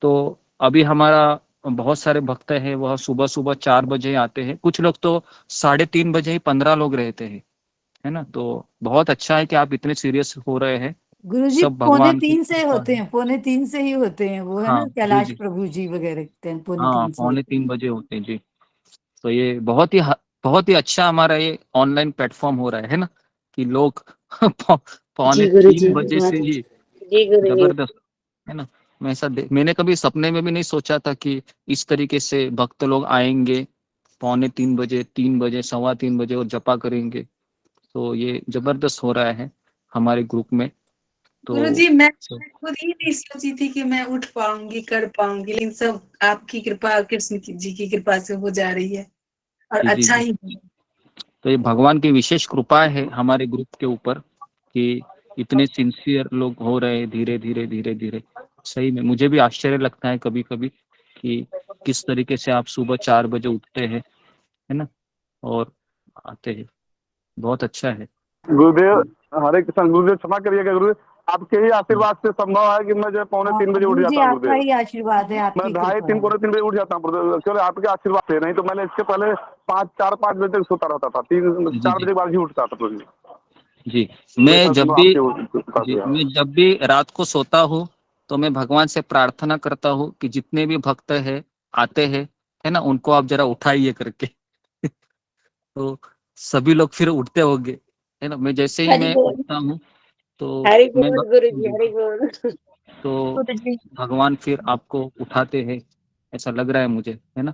तो अभी हमारा बहुत सारे भक्त हैं, वह सुबह सुबह 4 बजे आते हैं। कुछ लोग तो 3:30 बजे ही 15 लोग रहते हैं, है ना। तो बहुत अच्छा है कि आप इतने सीरियस हो रहे हैं। गुरुजी सब 2:45 की से कृपा होते है। हैं, 2:45 से ही होते हैं वो, है ना, हाँ जी कैलाश जी, प्रभु जी वगैरह 3:45 हाँ से होते 2:45 बजे होते हैं जी। तो ये बहुत ही अच्छा हमारा ये ऑनलाइन प्लेटफॉर्म हो रहा है ना, कि लोग जी 2:45 गुरुजी, बजे से बहुत ही जी गुरुजी। जबरदस्त, है ना। मैंने कभी सपने में भी नहीं सोचा था कि इस तरीके से भक्त लोग आएंगे 2:45 बजे, 3 बजे, 3:15 बजे और जपा करेंगे। तो ये जबरदस्त हो रहा है हमारे ग्रुप में। तो गुरुजी मैं खुद ही नहीं सोची थी कि मैं उठ पाऊंगी, कर पाऊंगी, लेकिन सब आपकी कृपा, कृष्ण जी की कृपा से हो जा रही है और जी जी अच्छा जी। ही। तो ये भगवान की विशेष कृपा है हमारे ग्रुप के ऊपर कि इतने सिंसियर लोग हो रहे हैं धीरे धीरे धीरे धीरे। सही में मुझे भी आश्चर्य लगता है कभी कभी कि किस तरीके से आप सुबह 4 बजे उठते हैं, है ना, और आते हैं। बहुत अच्छा है। गुरुदेव हरे कृष्ण। गुरुदेव क्षमा करिएगा गुरुदेव, आपके ही आशीर्वाद से संभव है कि मैं जो है 2:45 बजे उठ गुरु जी जाता हूँ आपका गुरुदेव। ही आशीर्वाद है, मैं आपकी 2:30 कृपा है। 3 बजे उठ जाता हूँ गुरुदेव, केवल आपके आशीर्वाद से। नहीं तो मैंने इसके पहले 5 बजे तक सोता रहता था, 4 जी बजे के बाद ही उठता था गुरुजी। जी। ये सब संभव आपके कृपा से है। मैं जब भी रात को सोता हूँ तो मैं भगवान से प्रार्थना करता हूँ कि जितने भी भक्त है आते हैं, है ना, उनको आप जरा उठाइए करके तो सभी लोग फिर उठते होंगे, है ना। मैं जैसे ही हरि मैं बोल, उठता हूँ तो हरि मैं बोल गुरुजी, जी, हरि बोल। तो भगवान फिर आपको उठाते हैं, ऐसा लग रहा है मुझे, है ना,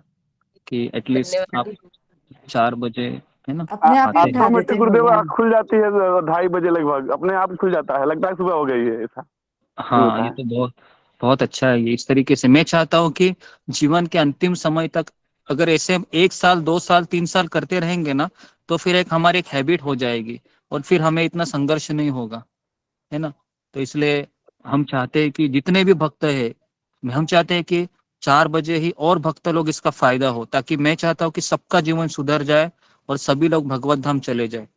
कि एटलीस्ट आप धन्यवाद। 4 बजे, है ना, अपने आप ही आते हैं। उठा देते ऑटोमेटिक हैं गुरुदेव आँख भगवान। खुल जाती है 2:30 बजे लगभग, अपने आप ही खुल जाता है, लगता है सुबह हो गई है, ऐसा ये हाँ, होता ये है। तो बहुत बहुत अच्छा है। ये इस तरीके से मैं चाहता हूँ कि जीवन के अंतिम समय तक अगर ऐसे 1 साल 2 साल 3 साल करते रहेंगे ना, तो फिर हमारी एक हैबिट हो जाएगी और फिर हमें इतना संघर्ष नहीं होगा, है ना। तो इसलिए हम चाहते हैं कि जितने भी भक्त है, हम चाहते हैं कि 4 बजे ही और भक्त लोग इसका फायदा हो, ताकि मैं चाहता हूँ कि सबका जीवन सुधर जाए और सभी लोग भगवत धाम चले जाए,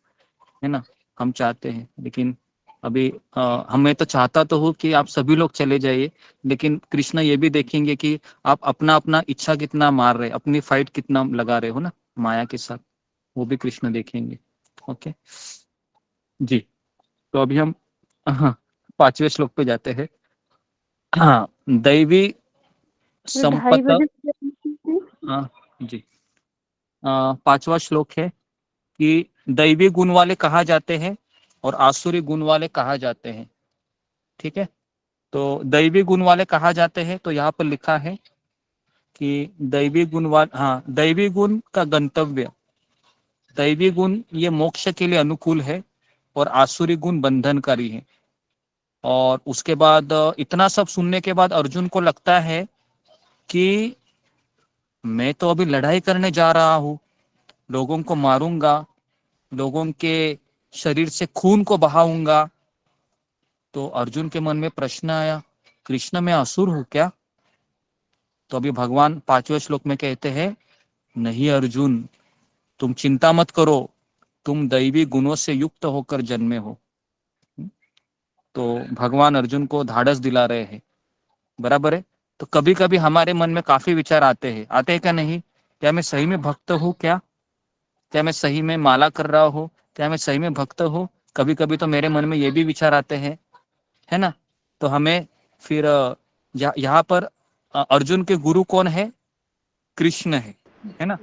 है ना। हम चाहते हैं, लेकिन अभी हमें तो चाहता तो हूँ कि आप सभी लोग चले जाइए, लेकिन कृष्ण ये भी देखेंगे कि आप अपना अपना इच्छा कितना मार रहे, अपनी फाइट कितना लगा रहे हो ना माया के साथ, वो भी कृष्ण देखेंगे। ओके जी। तो अभी हम हाँ 5वें श्लोक पे जाते हैं। हाँ, दैवी तो 2:30 संपत। बजे हाँ जी। 5वां श्लोक है कि दैवी गुण वाले कहा जाते हैं और आसुरी गुण वाले कहा जाते हैं। ठीक है, तो दैवी गुण वाले कहा जाते हैं, तो यहाँ पर लिखा है कि दैवी गुण का गंतव्य, दैवी गुण ये मोक्ष के लिए अनुकूल है और आसुरी गुण बंधनकारी है। और उसके बाद इतना सब सुनने के बाद अर्जुन को लगता है कि मैं तो अभी लड़ाई करने जा रहा हूँ, लोगों को मारूंगा, लोगों के शरीर से खून को बहाऊंगा। तो अर्जुन के मन में प्रश्न आया, कृष्ण मैं असुर हूं क्या? तो अभी भगवान 5वें श्लोक में कहते हैं, नहीं अर्जुन, तुम चिंता मत करो, तुम दैवी गुणों से युक्त होकर जन्मे हो। तो भगवान अर्जुन को धाड़स दिला रहे हैं, बराबर है। तो कभी कभी हमारे मन में काफी विचार आते हैं क्या नहीं? क्या मैं सही में भक्त हूँ क्या मैं सही में माला कर रहा हूँ? क्या मैं सही में भक्त हूँ? कभी कभी तो मेरे मन में ये भी विचार आते हैं, है ना। तो हमें फिर यहाँ पर अर्जुन के गुरु कौन है? कृष्ण है ना।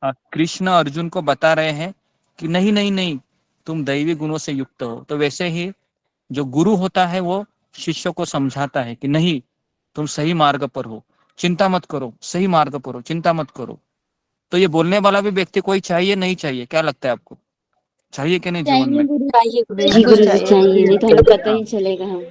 कृष्ण अर्जुन को बता रहे हैं कि नहीं नहीं नहीं, तुम दैवी गुणों से युक्त हो। तो वैसे ही जो गुरु होता है वो शिष्य को समझाता है कि नहीं, तुम सही मार्ग पर हो, चिंता मत करो, सही मार्ग पर हो, चिंता मत करो। तो ये बोलने वाला भी व्यक्ति कोई चाहिए, नहीं चाहिए? क्या लगता है आपको, चाहिए कि नहीं जीवन में? जी गुरुजी चाहिए, नहीं तो हमें पता ही चलेगा हम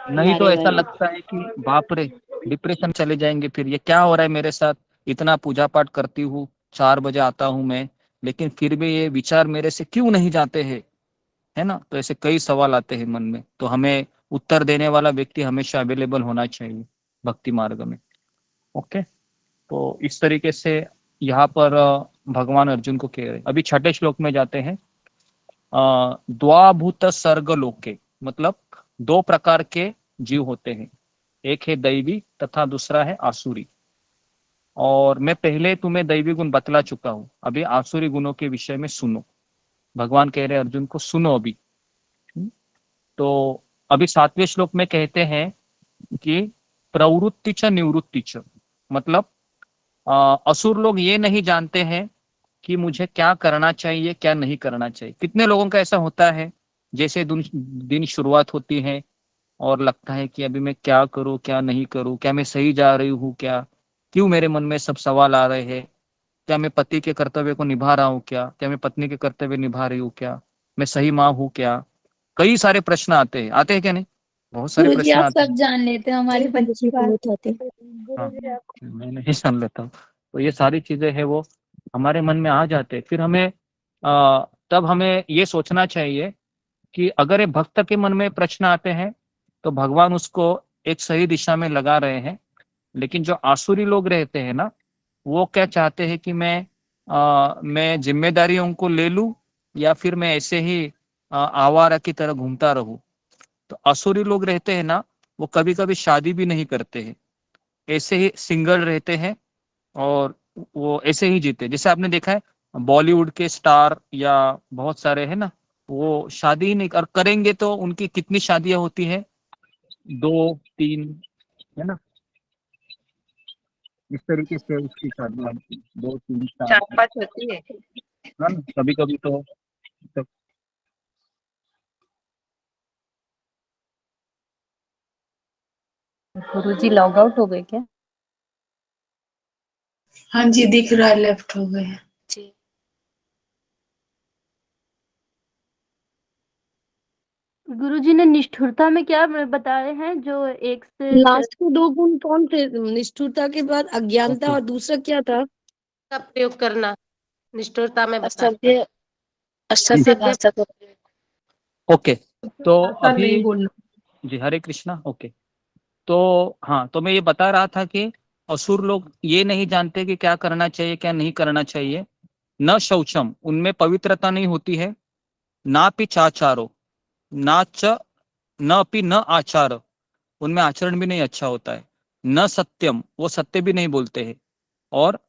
नहीं तो हमारे ऐसा बारे में। लगता है कि बाप रे, डिप्रेशन चले जाएंगे, फिर ये क्या हो रहा है मेरे साथ, इतना पूजा पाठ करती हूँ, 4 बजे आता हूँ मैं, लेकिन फिर भी ये विचार मेरे से क्यों नहीं जाते हैं, है ना। तो ऐसे कई सवाल आते हैं मन में। तो हमें उत्तर देने वाला व्यक्ति हमेशा अवेलेबल होना चाहिए भक्ति मार्ग में। ओके, तो इस तरीके से यहाँ पर भगवान अर्जुन को कह रहे। अभी 6ठे श्लोक में जाते हैं। द्वाभूत सर्ग लोके, मतलब 2 प्रकार के जीव होते हैं, एक है दैवी तथा दूसरा है आसुरी। और मैं पहले तुम्हें दैवी गुण बतला चुका हूं, अभी आसुरी गुणों के विषय में सुनो। भगवान कह रहे अर्जुन को, सुनो अभी। तो अभी 7वें श्लोक में कहते हैं कि प्रवृत्ति च निवृत्ति च, मतलब असुर लोग ये नहीं जानते हैं कि मुझे क्या करना चाहिए क्या नहीं करना चाहिए। कितने लोगों का ऐसा होता है, जैसे दिन शुरुआत होती है और लगता है कि अभी मैं क्या करूं क्या नहीं करूं, क्या मैं सही जा रही हूं क्या, क्यों मेरे मन में सब सवाल आ रहे हैं, क्या मैं पति के कर्तव्य को निभा रहा हूँ क्या मैं पत्नी के कर्तव्य निभा रही हूँ क्या, मैं सही माँ हूँ क्या। कई सारे प्रश्न आते हैं क्या नहीं? बहुत सारे गुरुजी प्रश्न आप आते सब जान लेते हैं हमारी जी बात। बहुत होते हैं। हाँ, मैं नहीं सुन लेता हूँ। तो ये सारी चीजें हैं वो हमारे मन में आ जाते हैं। फिर हमें तब हमें ये सोचना चाहिए कि अगर ये भक्त के मन में प्रश्न आते हैं तो भगवान उसको एक सही दिशा में लगा रहे हैं। लेकिन जो आसुरी लोग रहते हैं ना, वो क्या चाहते हैं कि मैं जिम्मेदारियों को ले लूं या फिर मैं ऐसे ही आवारा की तरह घूमता रहूं। तो असुरी लोग रहते हैं ना, वो कभी कभी शादी भी नहीं करते हैं, ऐसे ही सिंगल रहते हैं और वो ऐसे ही जीते। जैसे आपने देखा है बॉलीवुड के स्टार या बहुत सारे है ना, वो शादी ही नहीं करेंगे तो उनकी कितनी शादियां होती है, 2-3, है ना। इस तरीके से उसकी शादियां होती है, 2-3-4, 4-5 होती है। है ना। कभी कभी तो गुरुजी लॉग आउट हो गए क्या? हाँ जी दिख रहा है, लेफ्ट हो गए हैं। जी गुरुजी ने निष्ठुरता में क्या बताए हैं, जो एक से लास्ट के 2 गुण कौन थे? निष्ठुरता के बाद अज्ञानता और दूसरा क्या था? का प्रयोग करना निष्ठुरता में बता। असत्य असत्य भाषा का प्रयोग। ओके। तो भाषा नहीं अभी बोलना। जी हरे कृष्णा। ओके, तो हाँ, तो मैं ये बता रहा था कि असुर लोग ये नहीं जानते कि क्या करना चाहिए क्या नहीं करना चाहिए। न शौचम, उनमें पवित्रता नहीं होती है, ना पि चाचारो, न अपि न आचार, उनमें आचरण भी नहीं अच्छा होता है। न सत्यम, वो सत्य भी नहीं बोलते हैं। और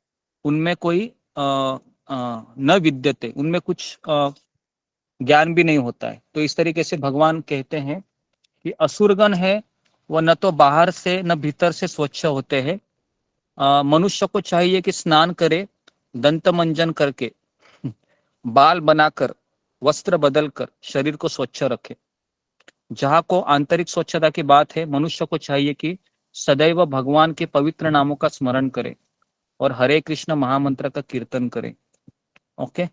उनमें कोई न विद्यते, उनमें कुछ ज्ञान भी नहीं होता है। तो इस तरीके से भगवान कहते हैं कि असुरगण है वह न तो बाहर से न भीतर से स्वच्छ होते हैं। मनुष्य को चाहिए कि स्नान करे, दंत मंजन करके, बाल बनाकर, वस्त्र बदलकर शरीर को स्वच्छ रखे। जहाँ को आंतरिक स्वच्छता की बात है, मनुष्य को चाहिए कि सदैव भगवान के पवित्र नामों का स्मरण करे और हरे कृष्ण महामंत्र का कीर्तन करे। ओके।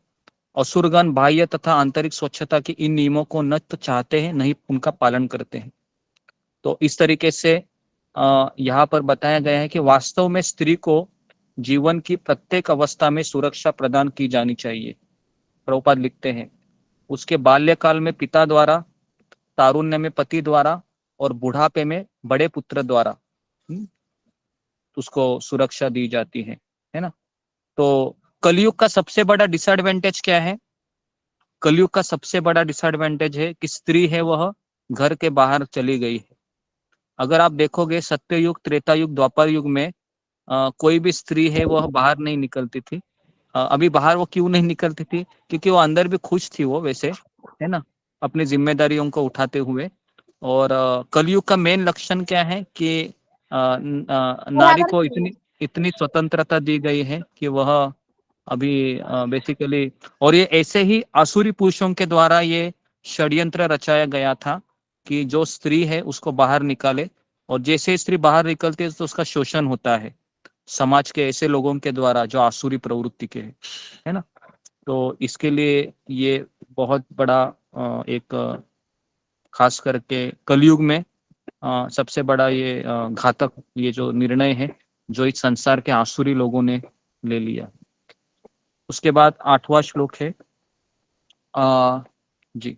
असुरगण बाह्य तथा आंतरिक स्वच्छता के इन नियमों को न तो चाहते हैं नहीं उनका पालन करते हैं। तो इस तरीके से यहाँ पर बताया गया है कि वास्तव में स्त्री को जीवन की प्रत्येक अवस्था में सुरक्षा प्रदान की जानी चाहिए। प्रभुपाद लिखते हैं उसके बाल्यकाल में पिता द्वारा, तारुण्य में पति द्वारा और बुढ़ापे में बड़े पुत्र द्वारा उसको सुरक्षा दी जाती है ना। तो कलयुग का सबसे बड़ा डिसएडवांटेज क्या है? कलयुग का सबसे बड़ा डिसएडवांटेज है कि स्त्री है वह घर के बाहर चली गई है। अगर आप देखोगे सत्ययुग, त्रेता युग, द्वापर युग में कोई भी स्त्री है वह बाहर नहीं निकलती थी। अभी बाहर वो क्यों नहीं निकलती थी? क्योंकि वो अंदर भी खुश थी वो वैसे, है ना, अपनी जिम्मेदारियों को उठाते हुए। और कलयुग का मेन लक्षण क्या है कि नारी को इतनी स्वतंत्रता दी गई है कि वह अभी बेसिकली, और ये ऐसे ही आसुरी पुरुषों के द्वारा ये षड्यंत्र रचाया गया था कि जो स्त्री है उसको बाहर निकाले, और जैसे स्त्री बाहर निकलती है तो उसका शोषण होता है समाज के ऐसे लोगों के द्वारा जो आसुरी प्रवृत्ति के है ना। तो इसके लिए ये बहुत बड़ा एक खास करके कलयुग में सबसे बड़ा ये घातक ये जो निर्णय है जो इस संसार के आसुरी लोगों ने ले लिया। उसके बाद 8वां श्लोक है जी।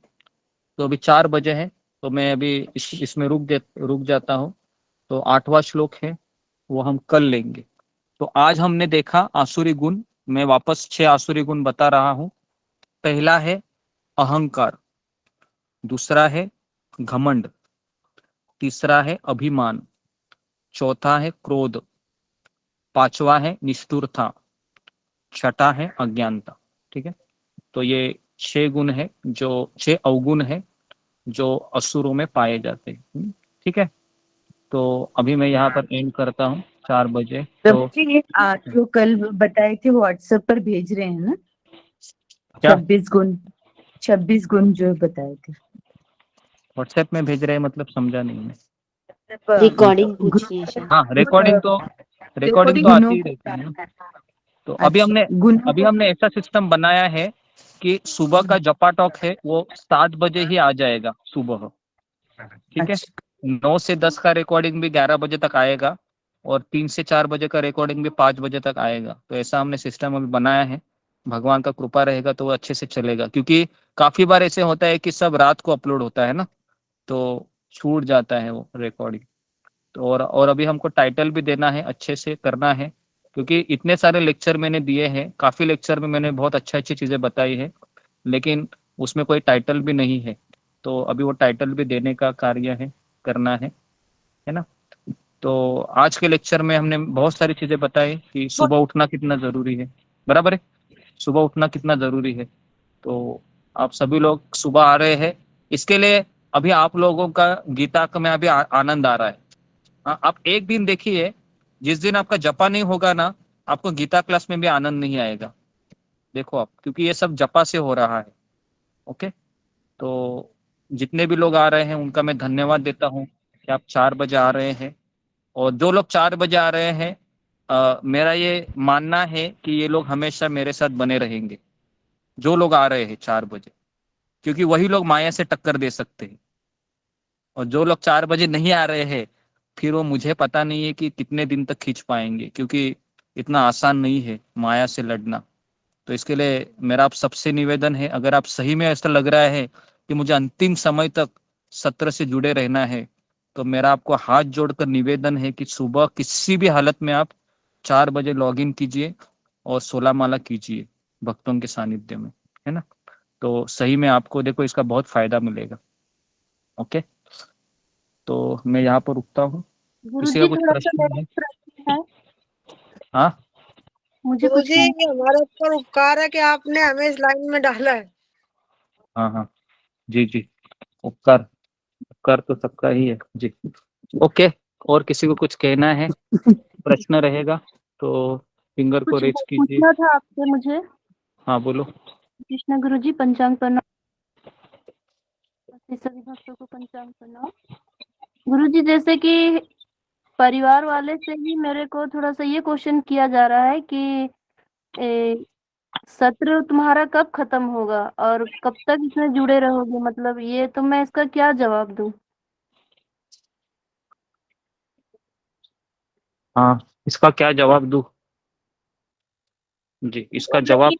तो अभी 4 बजे है तो मैं अभी इसमें रुक जाता हूँ। तो 8वां श्लोक है वो हम कल लेंगे। तो आज हमने देखा आसुरी गुण। मैं वापस 6 आसुरी गुण बता रहा हूँ। पहला है अहंकार, दूसरा है घमंड, तीसरा है अभिमान, चौथा है क्रोध, 5वां है निष्ठुरता, 6ठा है अज्ञानता। ठीक है, तो ये 6 गुण है, जो 6 अवगुण है जो असुरों में पाए जाते हैं। ठीक है, तो अभी मैं यहाँ पर एंड करता हूँ 4 बजे। तो ये जो कल बताए थे व्हाट्सएप पर भेज रहे हैं ना? 26 गुण जो बताए थे व्हाट्सएप में भेज रहे हैं, मतलब समझा नहीं मैं। रिकॉर्डिंग पूछिए। हाँ, रिकॉर्डिंग तो आती ही रहती है ना। तो अभी हमने ऐसा सिस्टम बनाया है कि सुबह का जपा टॉक है वो 7 बजे ही आ जाएगा सुबह। ठीक है, 9 से 10 का रिकॉर्डिंग भी 11 बजे तक आएगा, और 3 से 4 बजे का रिकॉर्डिंग भी 5 बजे तक आएगा। तो ऐसा हमने सिस्टम अभी बनाया है। भगवान का कृपा रहेगा तो वो अच्छे से चलेगा, क्योंकि काफी बार ऐसे होता है कि सब रात को अपलोड होता है ना, तो छूट जाता है वो रिकॉर्डिंग। तो और अभी हमको टाइटल भी देना है, अच्छे से करना है, क्योंकि इतने सारे लेक्चर मैंने दिए हैं। काफी लेक्चर में मैंने बहुत अच्छी चीजें बताई है, लेकिन उसमें कोई टाइटल भी नहीं है। तो अभी वो टाइटल भी देने का कार्य है, करना है ना। तो आज के लेक्चर में हमने बहुत सारी चीजें बताई कि सुबह उठना कितना जरूरी है। बराबर है, सुबह उठना कितना जरूरी है। तो आप सभी लोग सुबह आ रहे हैं, इसके लिए अभी आप लोगों का गीता का में अभी आनंद आ रहा है। आप एक दिन देखिए, जिस दिन आपका जपा नहीं होगा ना, आपको गीता क्लास में भी आनंद नहीं आएगा। देखो आप, क्योंकि ये सब जपा से हो रहा है। ओके, तो जितने भी लोग आ रहे हैं उनका मैं धन्यवाद देता हूँ कि आप 4 बजे आ रहे हैं। और जो लोग 4 बजे आ रहे हैं, मेरा ये मानना है कि ये लोग हमेशा मेरे साथ बने रहेंगे, जो लोग आ रहे हैं 4 बजे, क्योंकि वही लोग माया से टक्कर दे सकते हैं। और जो लोग 4 बजे नहीं आ रहे हैं, फिर वो मुझे पता नहीं है कि कितने दिन तक खींच पाएंगे, क्योंकि इतना आसान नहीं है माया से लड़ना। तो इसके लिए मेरा आप सबसे निवेदन है, अगर आप सही में ऐसा लग रहा है कि मुझे अंतिम समय तक सत्र से जुड़े रहना है, तो मेरा आपको हाथ जोड़कर निवेदन है कि सुबह किसी भी हालत में आप 4 बजे लॉग इन कीजिए और 16 माला कीजिए भक्तों के सानिध्य में, है ना। तो सही में आपको देखो इसका बहुत फायदा मिलेगा। ओके, तो मैं यहाँ पर रुकता हूँ। किसी का कुछ प्रश्न है? हाँ, मुझे कुछ हमारे ऊपर उपकार है कि आपने हमें इस लाइन में डाला है। हाँ, जी, उपकार तो सबका ही है जी। ओके, और किसी को कुछ कहना है, प्रश्न रहेगा तो फिंगर को रेज कीजिए। पूछना था आपसे मुझे। हाँ, बोलो। कृष्ण गुरु जी, पंचांग प्रणाम। सभी भक्तों को पंचांग प्रणाम। गुरु जी, जैसे कि परिवार वाले से ही मेरे को थोड़ा सा ये क्वेश्चन किया जा रहा है कि सत्र तुम्हारा कब खत्म होगा और कब तक इसमें जुड़े रहोगे, मतलब ये तो मैं इसका क्या जवाब दूं? हाँ, इसका क्या जवाब दूं? जी, इसका जवाब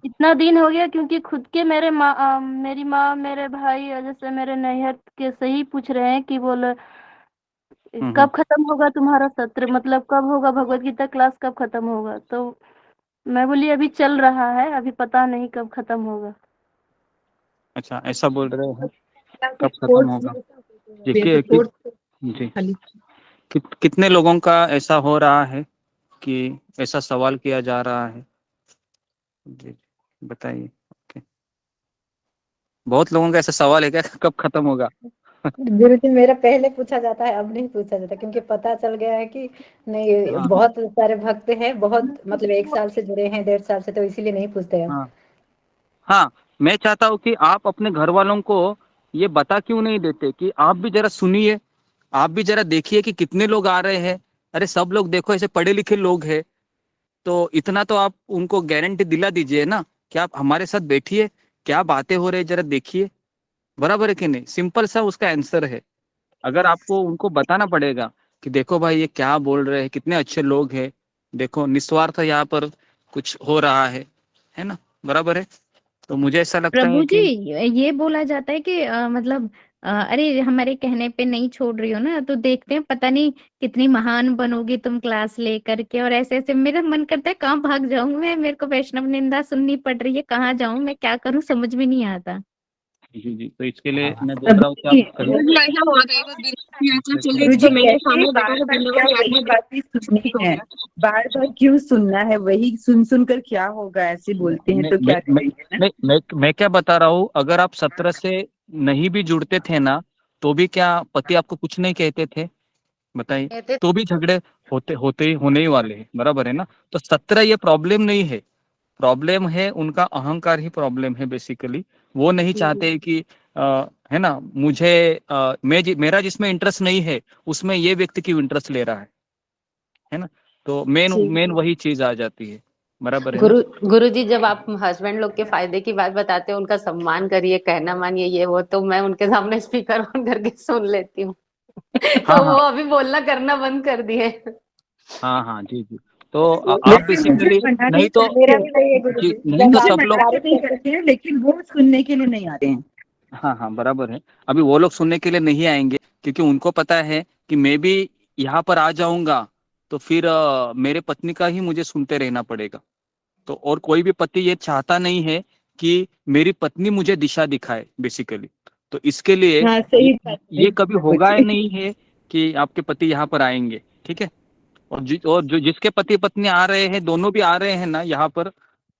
इतना दिन हो गया क्योंकि खुद के मेरी माँ मेरे भाई और जैसे मेरे नैहर के सही पूछ रहे हैं कि बोले कब खत्म होगा तुम्हारा सत्र, मतलब कब होगा भगवत गीता क्लास, कब खत्म होगा। तो मैं बोली अभी चल रहा है, अभी पता नहीं कब खत्म होगा। अच्छा ऐसा बोल रहे हैं, कब खत्म होगा? जी कितने लोगों का ऐसा हो रहा है कि ऐसा सवाल किया जा रहा है? जी बताइए। ओके, बहुत लोगों का ऐसा सवाल है क्या, कब खत्म होगा? गुरु जी मेरा पहले पूछा जाता है, अब नहीं पूछा जाता, क्योंकि पता चल गया है कि नहीं, हाँ बहुत सारे भक्त हैं, बहुत मतलब 1 साल से जुड़े हैं, 1.5 साल से, तो इसीलिए नहीं पूछते हैं। हाँ हाँ, मैं चाहता हूँ कि आप अपने घर वालों को ये बता क्यों नहीं देते कि आप भी जरा सुनिए, आप भी जरा देखिए कि कितने लोग आ रहे हैं। अरे सब लोग देखो ऐसे पढ़े लिखे लोग हैं, तो इतना तो आप उनको गारंटी दिला दीजिए ना कि आप हमारे साथ बैठिए, क्या बातें हो रही है जरा देखिए। बराबर है कि नहीं? सिंपल सा उसका आंसर है। अगर आपको उनको बताना पड़ेगा कि देखो भाई ये क्या बोल रहे हैं, कितने अच्छे लोग हैं, देखो निस्वार्थ यहाँ पर कुछ हो रहा है ना? बराबर है। तो मुझे ऐसा लगता है प्रभु जी, कि ये बोला जाता है कि मतलब अरे हमारे कहने पे नहीं छोड़ रही हो ना, तो देखते हैं पता नहीं कितनी महान बनोगी तुम क्लास लेकर के, और ऐसे ऐसे मेरा मन करता है कहाँ भाग जाऊं मैं, मेरे को वैष्णव निंदा सुननी पड़ रही है, कहाँ जाऊं मैं, क्या करूं समझ में नहीं आता। जी जी, तो इसके लिए मैं बोल रहा हूँ कि आप कहीं ऐसा हो जाएगा, बिना यात्रा चल रही गुरु थी जी तो मेरे कहते सामने हैं देखा बार तो बार बिना क्या वही यात्रा बातें सुननी है, बार बार क्यों सुनना है, वही सुन सुनकर क्या होगा, ऐसे बोलते हैं, तो क्या करेंगे ना। मैं क्या बता रहा हूँ, अगर आप 17 से नहीं भी जुड़ते थे ना, तो भी क्या पति आपको कुछ नहीं कहते थे? बताइए, तो भी झगड़े होने ही वाले हैं। बराबर है ना? तो 17 ये प्रॉब्लम नहीं है, प्रॉब्लम है उनका अहंकार ही प्रॉब्लम है बेसिकली। वो नहीं चाहते कि है ना, मुझे मेरा जिसमें इंटरेस्ट नहीं है उसमें ये व्यक्ति क्यों इंटरेस्ट ले रहा है ना? तो मेन वही चीज आ जाती है। बराबर है ना? गुरु जी, जब आप हस्बैंड लोग के फायदे की बात बताते हैं, उनका सम्मान करिए, कहना मानिए, ये वो, तो मैं उनके सामने स्पीकर ऑन करके सुन लेती हूँ। तो हाँ वो हाँ अभी बोलना करना बंद कर दिए। हाँ हाँ जी जी। तो आप लेकिन मुझे बेसिकली मना नहीं नहीं तो करते, मेरा भी वही है गुरु जी, जी, नहीं तो मुझे सब मना लोग नहीं करते हैं, लेकिन वो सुनने के लिए नहीं आते हैं। हाँ हाँ बराबर है। अभी वो लोग सुनने के लिए नहीं आएंगे क्योंकि उनको पता है कि मैं भी यहाँ पर आ जाऊंगा तो फिर मेरे पत्नी का ही मुझे सुनते रहना पड़ेगा। तो और कोई भी पति ये चाहता नहीं है कि मेरी पत्नी मुझे दिशा दिखाए बेसिकली। तो इसके लिए हाँ सही बात है ये कभी होगा ही नहीं है कि आपके पति यहाँ पर आएंगे। ठीक है? और जो जिसके पति पत्नी आ रहे हैं, दोनों भी आ रहे हैं ना यहाँ पर,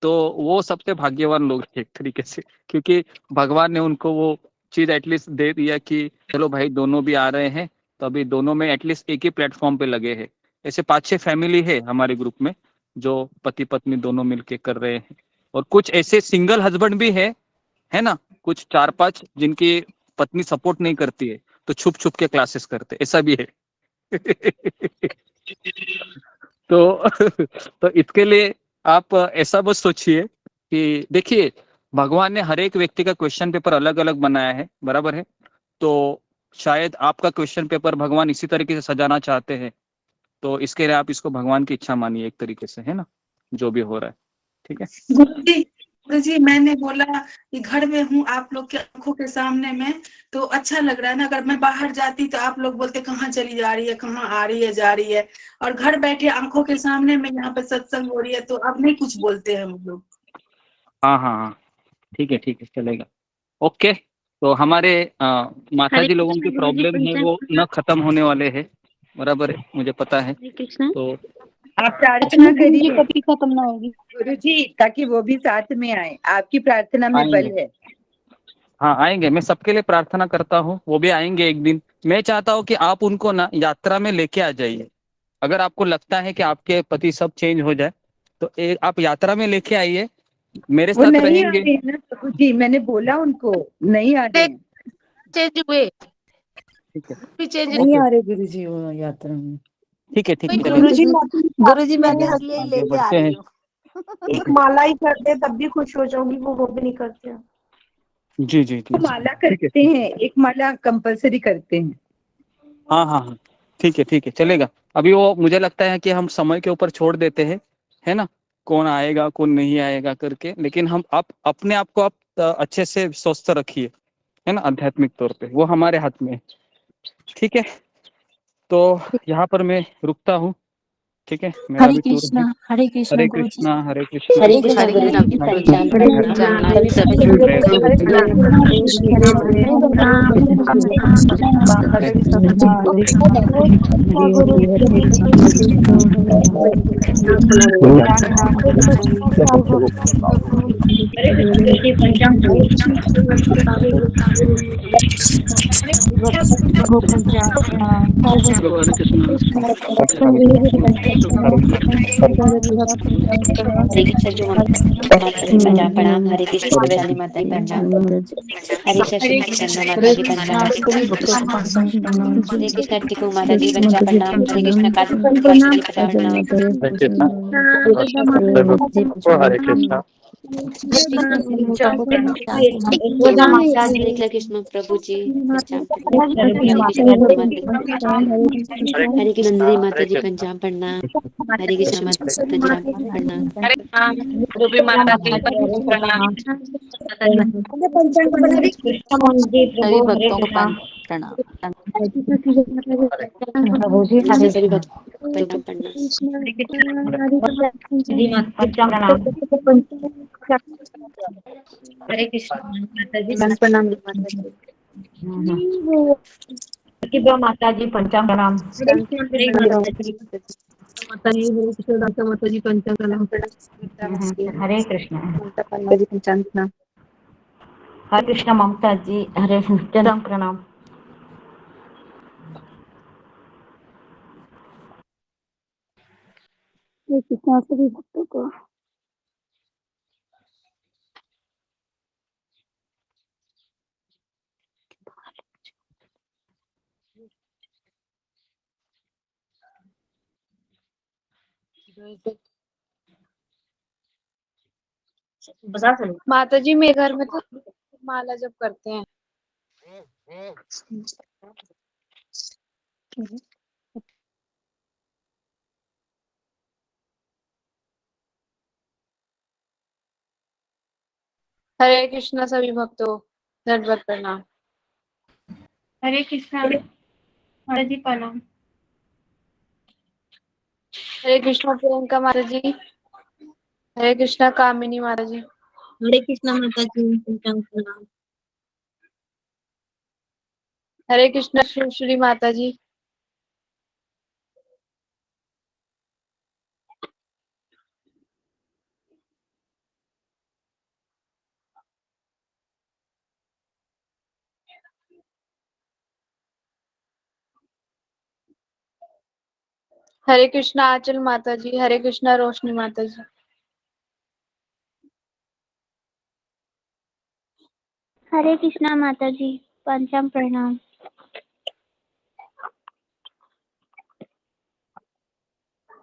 तो वो सबसे भाग्यवान लोग हैं एक तरीके से, क्योंकि भगवान ने उनको वो चीज एटलीस्ट दे दिया कि चलो भाई दोनों भी आ रहे हैं, तो अभी दोनों में एटलीस्ट एक ही प्लेटफॉर्म पे लगे हैं। ऐसे 5-6 फैमिली है हमारे ग्रुप में जो पति पत्नी दोनों मिलके कर रहे हैं, और कुछ ऐसे सिंगल हस्बैंड भी है ना, कुछ 4-5 जिनकी पत्नी सपोर्ट नहीं करती है, तो छुप छुप के क्लासेस करते, ऐसा भी है। तो तो इसके लिए आप ऐसा बस सोचिए कि देखिए, भगवान ने हर एक व्यक्ति का क्वेश्चन पेपर अलग अलग बनाया है। बराबर है? तो शायद आपका क्वेश्चन पेपर भगवान इसी तरीके से सजाना चाहते हैं, तो इसके लिए आप इसको भगवान की इच्छा मानिए एक तरीके से, है ना, जो भी हो रहा है। ठीक है? गुरु जी मैंने बोला कि घर में हूँ आप लोग के आंखों के सामने में, तो अच्छा लग रहा है ना। अगर मैं बाहर जाती तो आप लोग बोलते कहाँ चली जा रही है, कहाँ आ रही है जा रही है, और घर बैठे आंखों के सामने में यहाँ पे सत्संग हो रही है, तो अब नहीं कुछ बोलते हैं हम लोग। हाँ हाँ हाँ, ठीक है चलेगा। ओके, तो हमारे माता हरे जी लोगों कृष्ण की गुरु जी, प्रॉब्लम है वो न खत्म होने वाले हैं। बराबर है, मुझे पता है। हरे कृष्ण। तो आप प्रार्थना करिए कभी खत्म ना होगी गुरु जी, ताकि वो भी साथ में आए, आपकी प्रार्थना में बल आएंगे, है। हाँ आएंगे, मैं सबके लिए प्रार्थना करता हूँ, वो भी आएंगे एक दिन। मैं चाहता हूँ कि आप उनको ना यात्रा में लेके आ जाइए। अगर आपको लगता है कि आपके पति सब चेंज हो जाए, तो आप यात्रा में लेके आइए, मेरे वो साथ नहीं आ रहेंगे। रहे हैं ना प्रभु जी, मैंने बोला उनको नहीं आ रहे हैं। चेंज हुए, ठीक है, भी चेंज नहीं आ रहे गुरु जी वो यात्रा में। ठीक है गुरु चलेगा। जी गुरु जी मैं भी आगे इसलिए आगे लेके आ बढ़ते रही हैं। हूँ। एक माला ही करते तब भी खुश हो जाऊंगी, वो भी नहीं करते हैं। जी जी जी, माला ठीक है। करते हैं, एक माला कंपलसरी करते हैं। हाँ हाँ हाँ, ठीक है चलेगा। अभी वो मुझे लगता है कि हम समय के ऊपर छोड़ देते हैं, है ना, कौन आएगा कौन नहीं आएगा करके, लेकिन हम आप अपने आप को आप अच्छे से स्वस्थ रखिए, है ना, आध्यात्मिक तौर पे वो हमारे हाथ में है। ठीक है, तो यहाँ पर मैं रुकता हूँ। ठीक है, मेरा हरे भी टूर है। कृष्णा हरे गुरु जी। कृष्णा हरे कृष्णा। हरे एक कृष्णा हरे गुरु जी, कृष्णा पंचांग हरे प्रणाम कृष्णा सभी हरे भक्तों को। कृष्णा हरे कृष्णा जो माता जी पंजाब प्रणाम। हरे कृष्ण वैष्णवी माता जी पंजाब। हरे कृष्ण चंदा माता जी पंजाब। हरे कृष्ण टिकू माता जी पंजाब प्रणाम। हरे कृष्ण काली वैष्णवी पंजाब प्रणाम। हरे कृष्णा। हरे कृष्णा। हरे कृष्ण प्रभु जी पंजाब प्रणाम। हरे कृष्ण माता। हरे कृष्ण नंदिनी माता जी पंजाब प्रणाम। हरे कृष्ण माता जी पंजाब प्रणाम। रूबी माता जी प्रणाम। सभी भक्तों को प्रणाम। सभी भक्तों को पंजाब प्रणाम। हरे कृष्ण माता जी प्रणाम माता जी। माता जी पंचांग प्रणाम। माता जी हरे कृष्ण दाता माता जी पंचांग प्रणाम। हरे कृष्ण माता जी पंचांग प्रणाम। हरे कृष्ण ममता जी हरे कृष्ण प्रणाम। कृष्णा सभी भक्तों को। माता जी मेरे घर में तो माला जब करते हैं। हरे कृष्णा सभी भक्तों दंडवत प्रणाम। हरे कृष्णा माता जी प्रणाम। हरे कृष्णा प्रियंका माता जी। हरे कृष्णा कामिनी माता जी। हरे कृष्ण माता जी पंचांग प्रणाम। हरे कृष्णा श्री माता जी। हरे कृष्णा आंचल माता जी। हरे कृष्णा रोशनी माता जी। हरे कृष्णा माता जी पंचांग प्रणाम।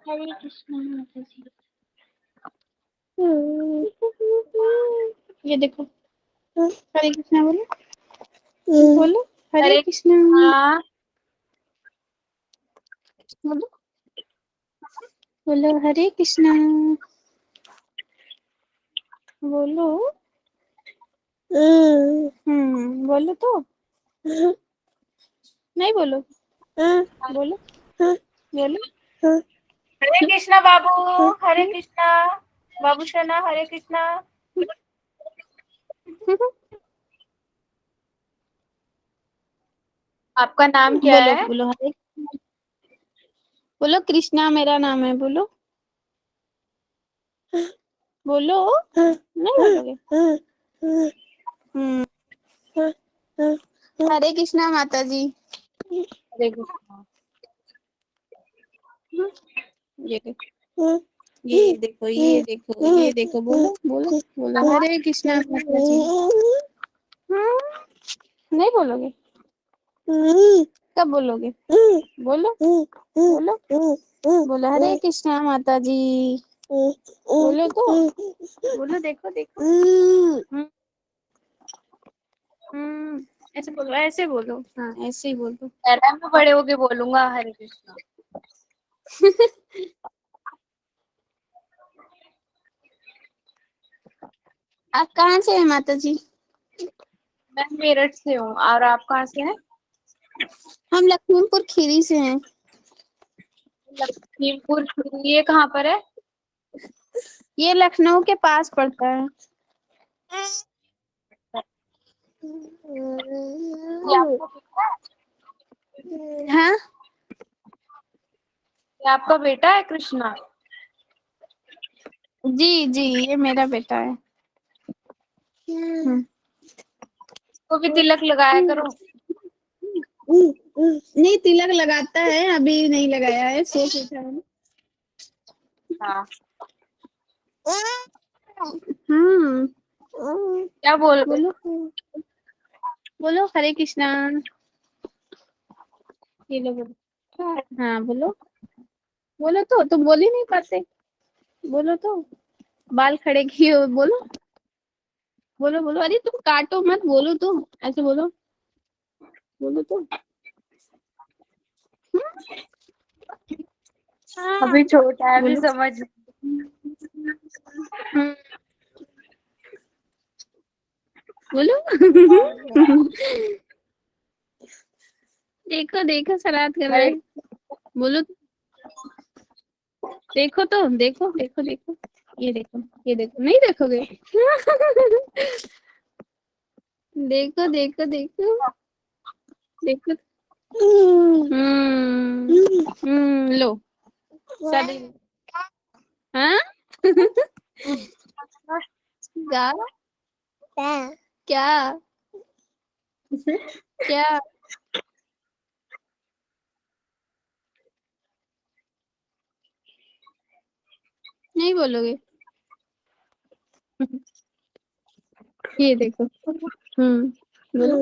हरे कृष्णा माता जी। ये देखो हरे कृष्णा बोलो बोलो हरे कृष्णा बोलो बोलो हरे कृष्णा बोलो बोलो तो नहीं बोलो बोलो बोलो हरे कृष्णा बाबू। हरे कृष्णा बाबू शना। हरे कृष्णा। आपका नाम क्या बोलो है? बोलो हरे बोलो कृष्णा मेरा नाम है बोलो बोलो नहीं बोलोगे हरे कृष्णा माता जी। हरे कृष्णा। ये देखो ये देखो ये देखो ये देखो बोलो बोलो बोलो हरे कृष्णा माता जी। नहीं बोलोगे कब बोलोगे बोलो बोलो बोलो हरे कृष्णा माता जी बोलो तो बोलो देखो देखो ऐसे बोलो हाँ ऐसे ही बोलो। मैं बड़े होके बोलूंगा हरे कृष्णा। आप कहाँ से हैं माता जी? मैं मेरठ से हूँ, और आप कहाँ से हैं? हम लखीमपुर खीरी से हैं। लखीमपुर खीरी, ये कहाँ पर है? ये लखनऊ के पास पड़ता है। ये आपका बेटा है? हाँ, ये आपका बेटा है कृष्णा? जी जी, ये मेरा बेटा है। इसको भी तिलक लगाया करो। नहीं, तिलक लगाता है, अभी नहीं लगाया है, सोच उठा है ना। हाँ। क्या बोलो बोलो हरे कृष्णा। ये लो बोलो। हाँ बोलो, बोलो तो तुम बोल ही नहीं पाते। बोलो तो, बाल खड़े किए हो, बोलो बोलो बोलो। अरे तुम काटो मत, बोलो तो, ऐसे बोलो, बोलो तो। अभी छोटा है, अभी बोलो। समझ। बोलो। देखो देखो, शरारत कर रहा है। बोलो तो। देखो तो, देखो देखो देखो, ये देखो, ये देखो, नहीं देखोगे? देखो देखो देखो देखो। लो शादी। हाँ। क्या क्या? नहीं बोलोगे? ये देखो। बोलो।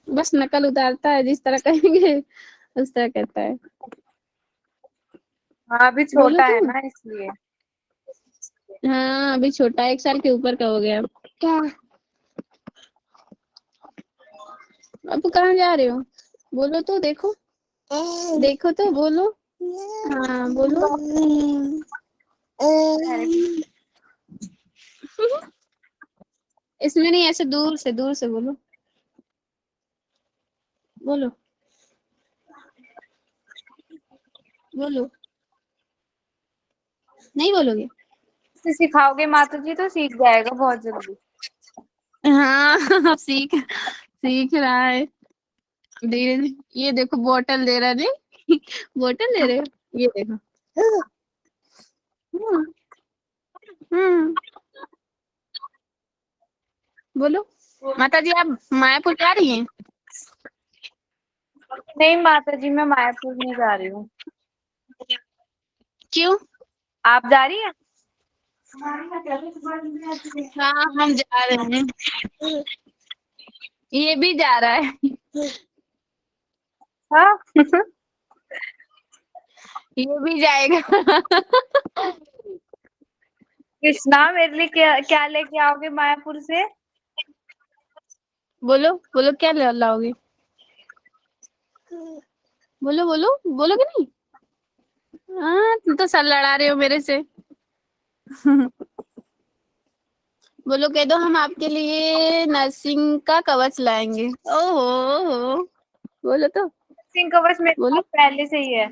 बस नकल उतारता है, जिस तरह कहेंगे उस तरह कहता है। हाँ, अभी बोलो छोटा है तो। ना, इसलिए। हाँ, अभी छोटा, 1 साल के ऊपर का हो गया। क्या? अब कहाँ जा रहे हो? बोलो तो, देखो देखो तो, बोलो। हाँ बोलो। इसमें नहीं, ऐसे दूर से बोलो। बोलो बोलो। नहीं बोलोगे? इसे सिखाओगे माता जी तो सीख जाएगा बहुत जल्दी। हाँ, अब सीख रहा है धीरे धीरे। ये देखो, बोतल दे रहा है। नहीं, बोतल दे रहे हो, ये देखो। हम्म। बोलो माता जी, आप मायापुर जा रही हैं? नहीं माता जी, मैं मायापुर नहीं जा रही हूँ। क्यों? आप जा रही हैं? हाँ, हम जा रहे हैं। ये भी जा रहा है। हाँ। ये भी जाएगा। कृष्णा, मेरे लिए क्या क्या लेके आओगे मायापुर से? बोलो बोलो, क्या लाओगे? बोलो बोलो, बोलोगे नहीं? हाँ, तुम तो सर लड़ा रहे हो मेरे से। बोलो, कह दो हम आपके लिए नर्सिंग का कवच लाएंगे। ओहो, बोलो तो। सिंह कवच मेरे बोलो। पास पहले से ही है।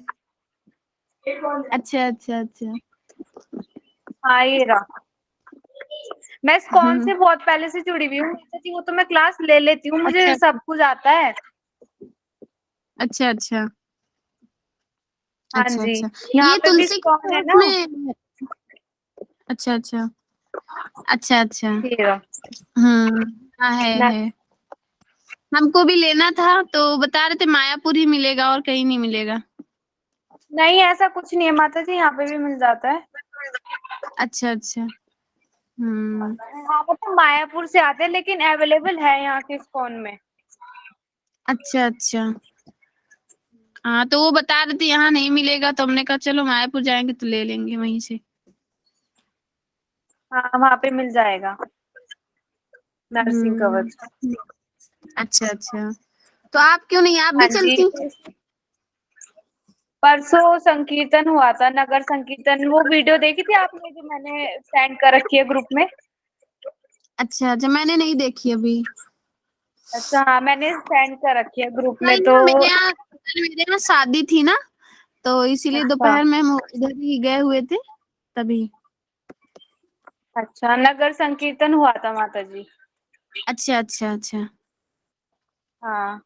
अच्छा अच्छा अच्छा। हाँ, ये रहा। मैं स्कॉन से बहुत पहले से जुड़ी हुई हूँ माता जी, वो तो मैं क्लास ले लेती हूँ, मुझे अच्छा सब कुछ आता है। अच्छा अच्छा हाँ अच्छा जी, अच्छा। यहाँ ये पे भी तुलसी के स्कॉन है कवच ना। में। अच्छा अच्छा अच्छा अच्छा। ये रहा। हाँ, है। हमको भी लेना था, तो बता रहे थे मायापुर ही मिलेगा और कहीं नहीं मिलेगा। नहीं, ऐसा कुछ नहीं है माता जी, यहाँ पे भी मिल जाता है। अच्छा अच्छा। हाँ, मतलब मायापुर से आते हैं, लेकिन अवेलेबल है यहाँ के स्कॉन में। अच्छा अच्छा। हाँ, तो वो बता रहे थे यहाँ नहीं मिलेगा, तो हमने कहा चलो मायापुर जाएंगे तो ले लेंगे वहीं से। हाँ, वहाँ पे मिल जाएगा नर्सिंग कवच। अच्छा अच्छा। तो आप क्यों नहीं, आप भी हाँ जी। चलती? परसों संकीर्तन हुआ था, नगर संकीर्तन। वो वीडियो देखी थी आपने जो मैंने सेंड कर रखी है ग्रुप में? अच्छा अच्छा, मैंने नहीं देखी अभी। अच्छा हाँ, मैंने सेंड कर रखी है ग्रुप में। कल तो ना मेरे यहाँ शादी थी ना, तो इसीलिए अच्छा दोपहर में हम इधर ही गए हुए थे तभी। अच्छा, नगर संकीर्तन हुआ था माता जी। अच्छा अच्छा अच्छा। हाँ,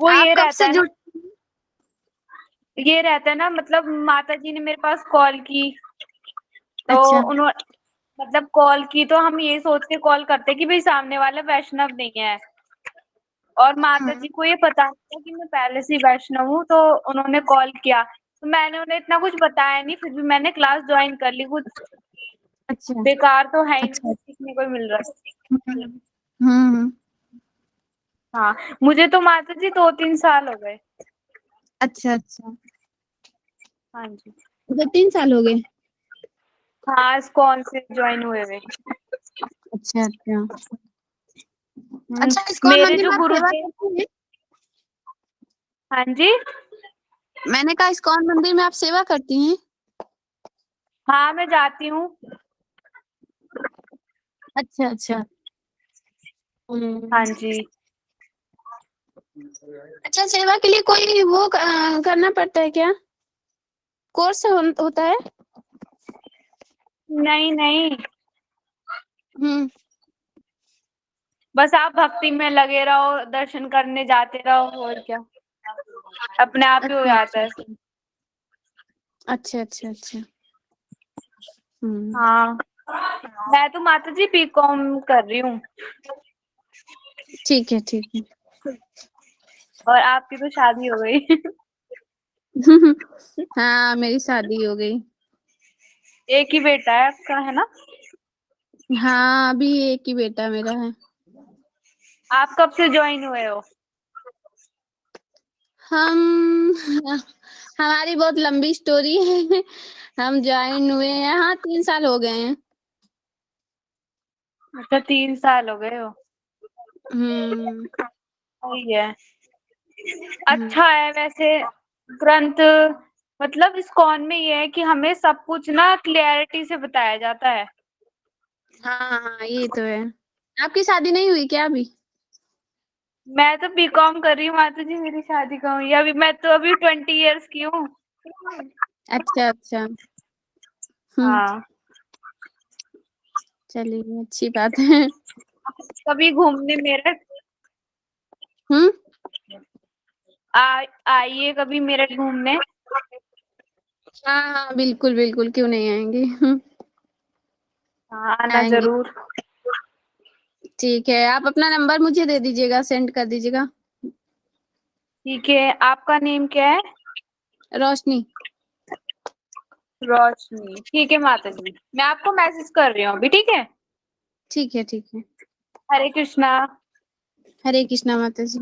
वो ये आप कब रहता से है ना, जुड़ ये रहता है ना, मतलब माता जी ने मेरे पास कॉल की तो अच्छा उन्होंने मतलब कॉल की तो हम ये सोच के कॉल करते कि भाई सामने वाला वैष्णव नहीं है, और माता जी को ये पता नहीं था कि मैं पहले से ही वैष्णव हूँ। तो उन्होंने कॉल किया तो मैंने उन्हें इतना कुछ बताया नहीं, फिर भी मैंने क्लास ज्वाइन कर ली। कुछ अच्छा बेकार तो है ही नहीं, अच्छा। कुछ सीखने को ही मिल रहा है। हम्म। हाँ, मुझे तो माता जी 2-3 साल हो गए। अच्छा अच्छा, हाँ जी। 2-3 साल हो गए। हाँ, इस्कॉन से ज्वाइन हुए हुए। अच्छा अच्छा अच्छा, इस्कॉन मेरे मंदिर जो में आप गुरु सेवा थे। करती हैं? हाँ जी, मैंने कहा इस्कॉन मंदिर में आप सेवा करती हैं? हाँ मैं जाती हूँ। अच्छा अच्छा। हाँ जी। अच्छा, सेवा के लिए कोई वो करना पड़ता है क्या? कोर्स होता है? नहीं नहीं, हम्म। बस आप भक्ति में लगे रहो, दर्शन करने जाते रहो, और क्या, अपने आप ही हो अच्छा जाता अच्छा है। अच्छा अच्छा अच्छा। हाँ, मैं तो माता जी बीकॉम कर रही हूँ। ठीक है ठीक है। और आपकी तो शादी हो गई। हाँ, मेरी शादी हो गई। एक ही बेटा है आपका, है ना? हाँ, अभी एक ही बेटा मेरा है। आप कब से ज्वाइन हुए हो? हम हमारी बहुत लंबी स्टोरी है। हम ज्वाइन हुए हैं, हाँ 3 साल हो गए हैं। अच्छा, 3 साल हो गए हो। हम्म। सही है, अच्छा है वैसे। ग्रंथ मतलब इस्कॉन में ये है कि हमें सब कुछ ना क्लियरिटी से बताया जाता है। हाँ हाँ, ये तो है। आपकी शादी नहीं हुई क्या अभी? मैं तो बीकॉम कर रही हूँ माता जी, मेरी शादी कहाँ हुई है? अभी मैं तो अभी 20 इयर्स की हूँ। अच्छा अच्छा। हाँ, चलिए, अच्छी बात है। कभी घूमने मेरठ आइए, कभी मेरठ घूमने। हाँ हाँ, बिल्कुल बिल्कुल, क्यों नहीं आएंगे। हाँ, आना आएंगे। जरूर। ठीक है, आप अपना नंबर मुझे दे दीजिएगा, सेंड कर दीजिएगा। ठीक है, आपका नेम क्या है? रोशनी। रोशनी, ठीक है माता जी, मैं आपको मैसेज कर रही हूँ अभी, ठीक है? ठीक है ठीक है। हरे कृष्णा। हरे कृष्णा माता जी।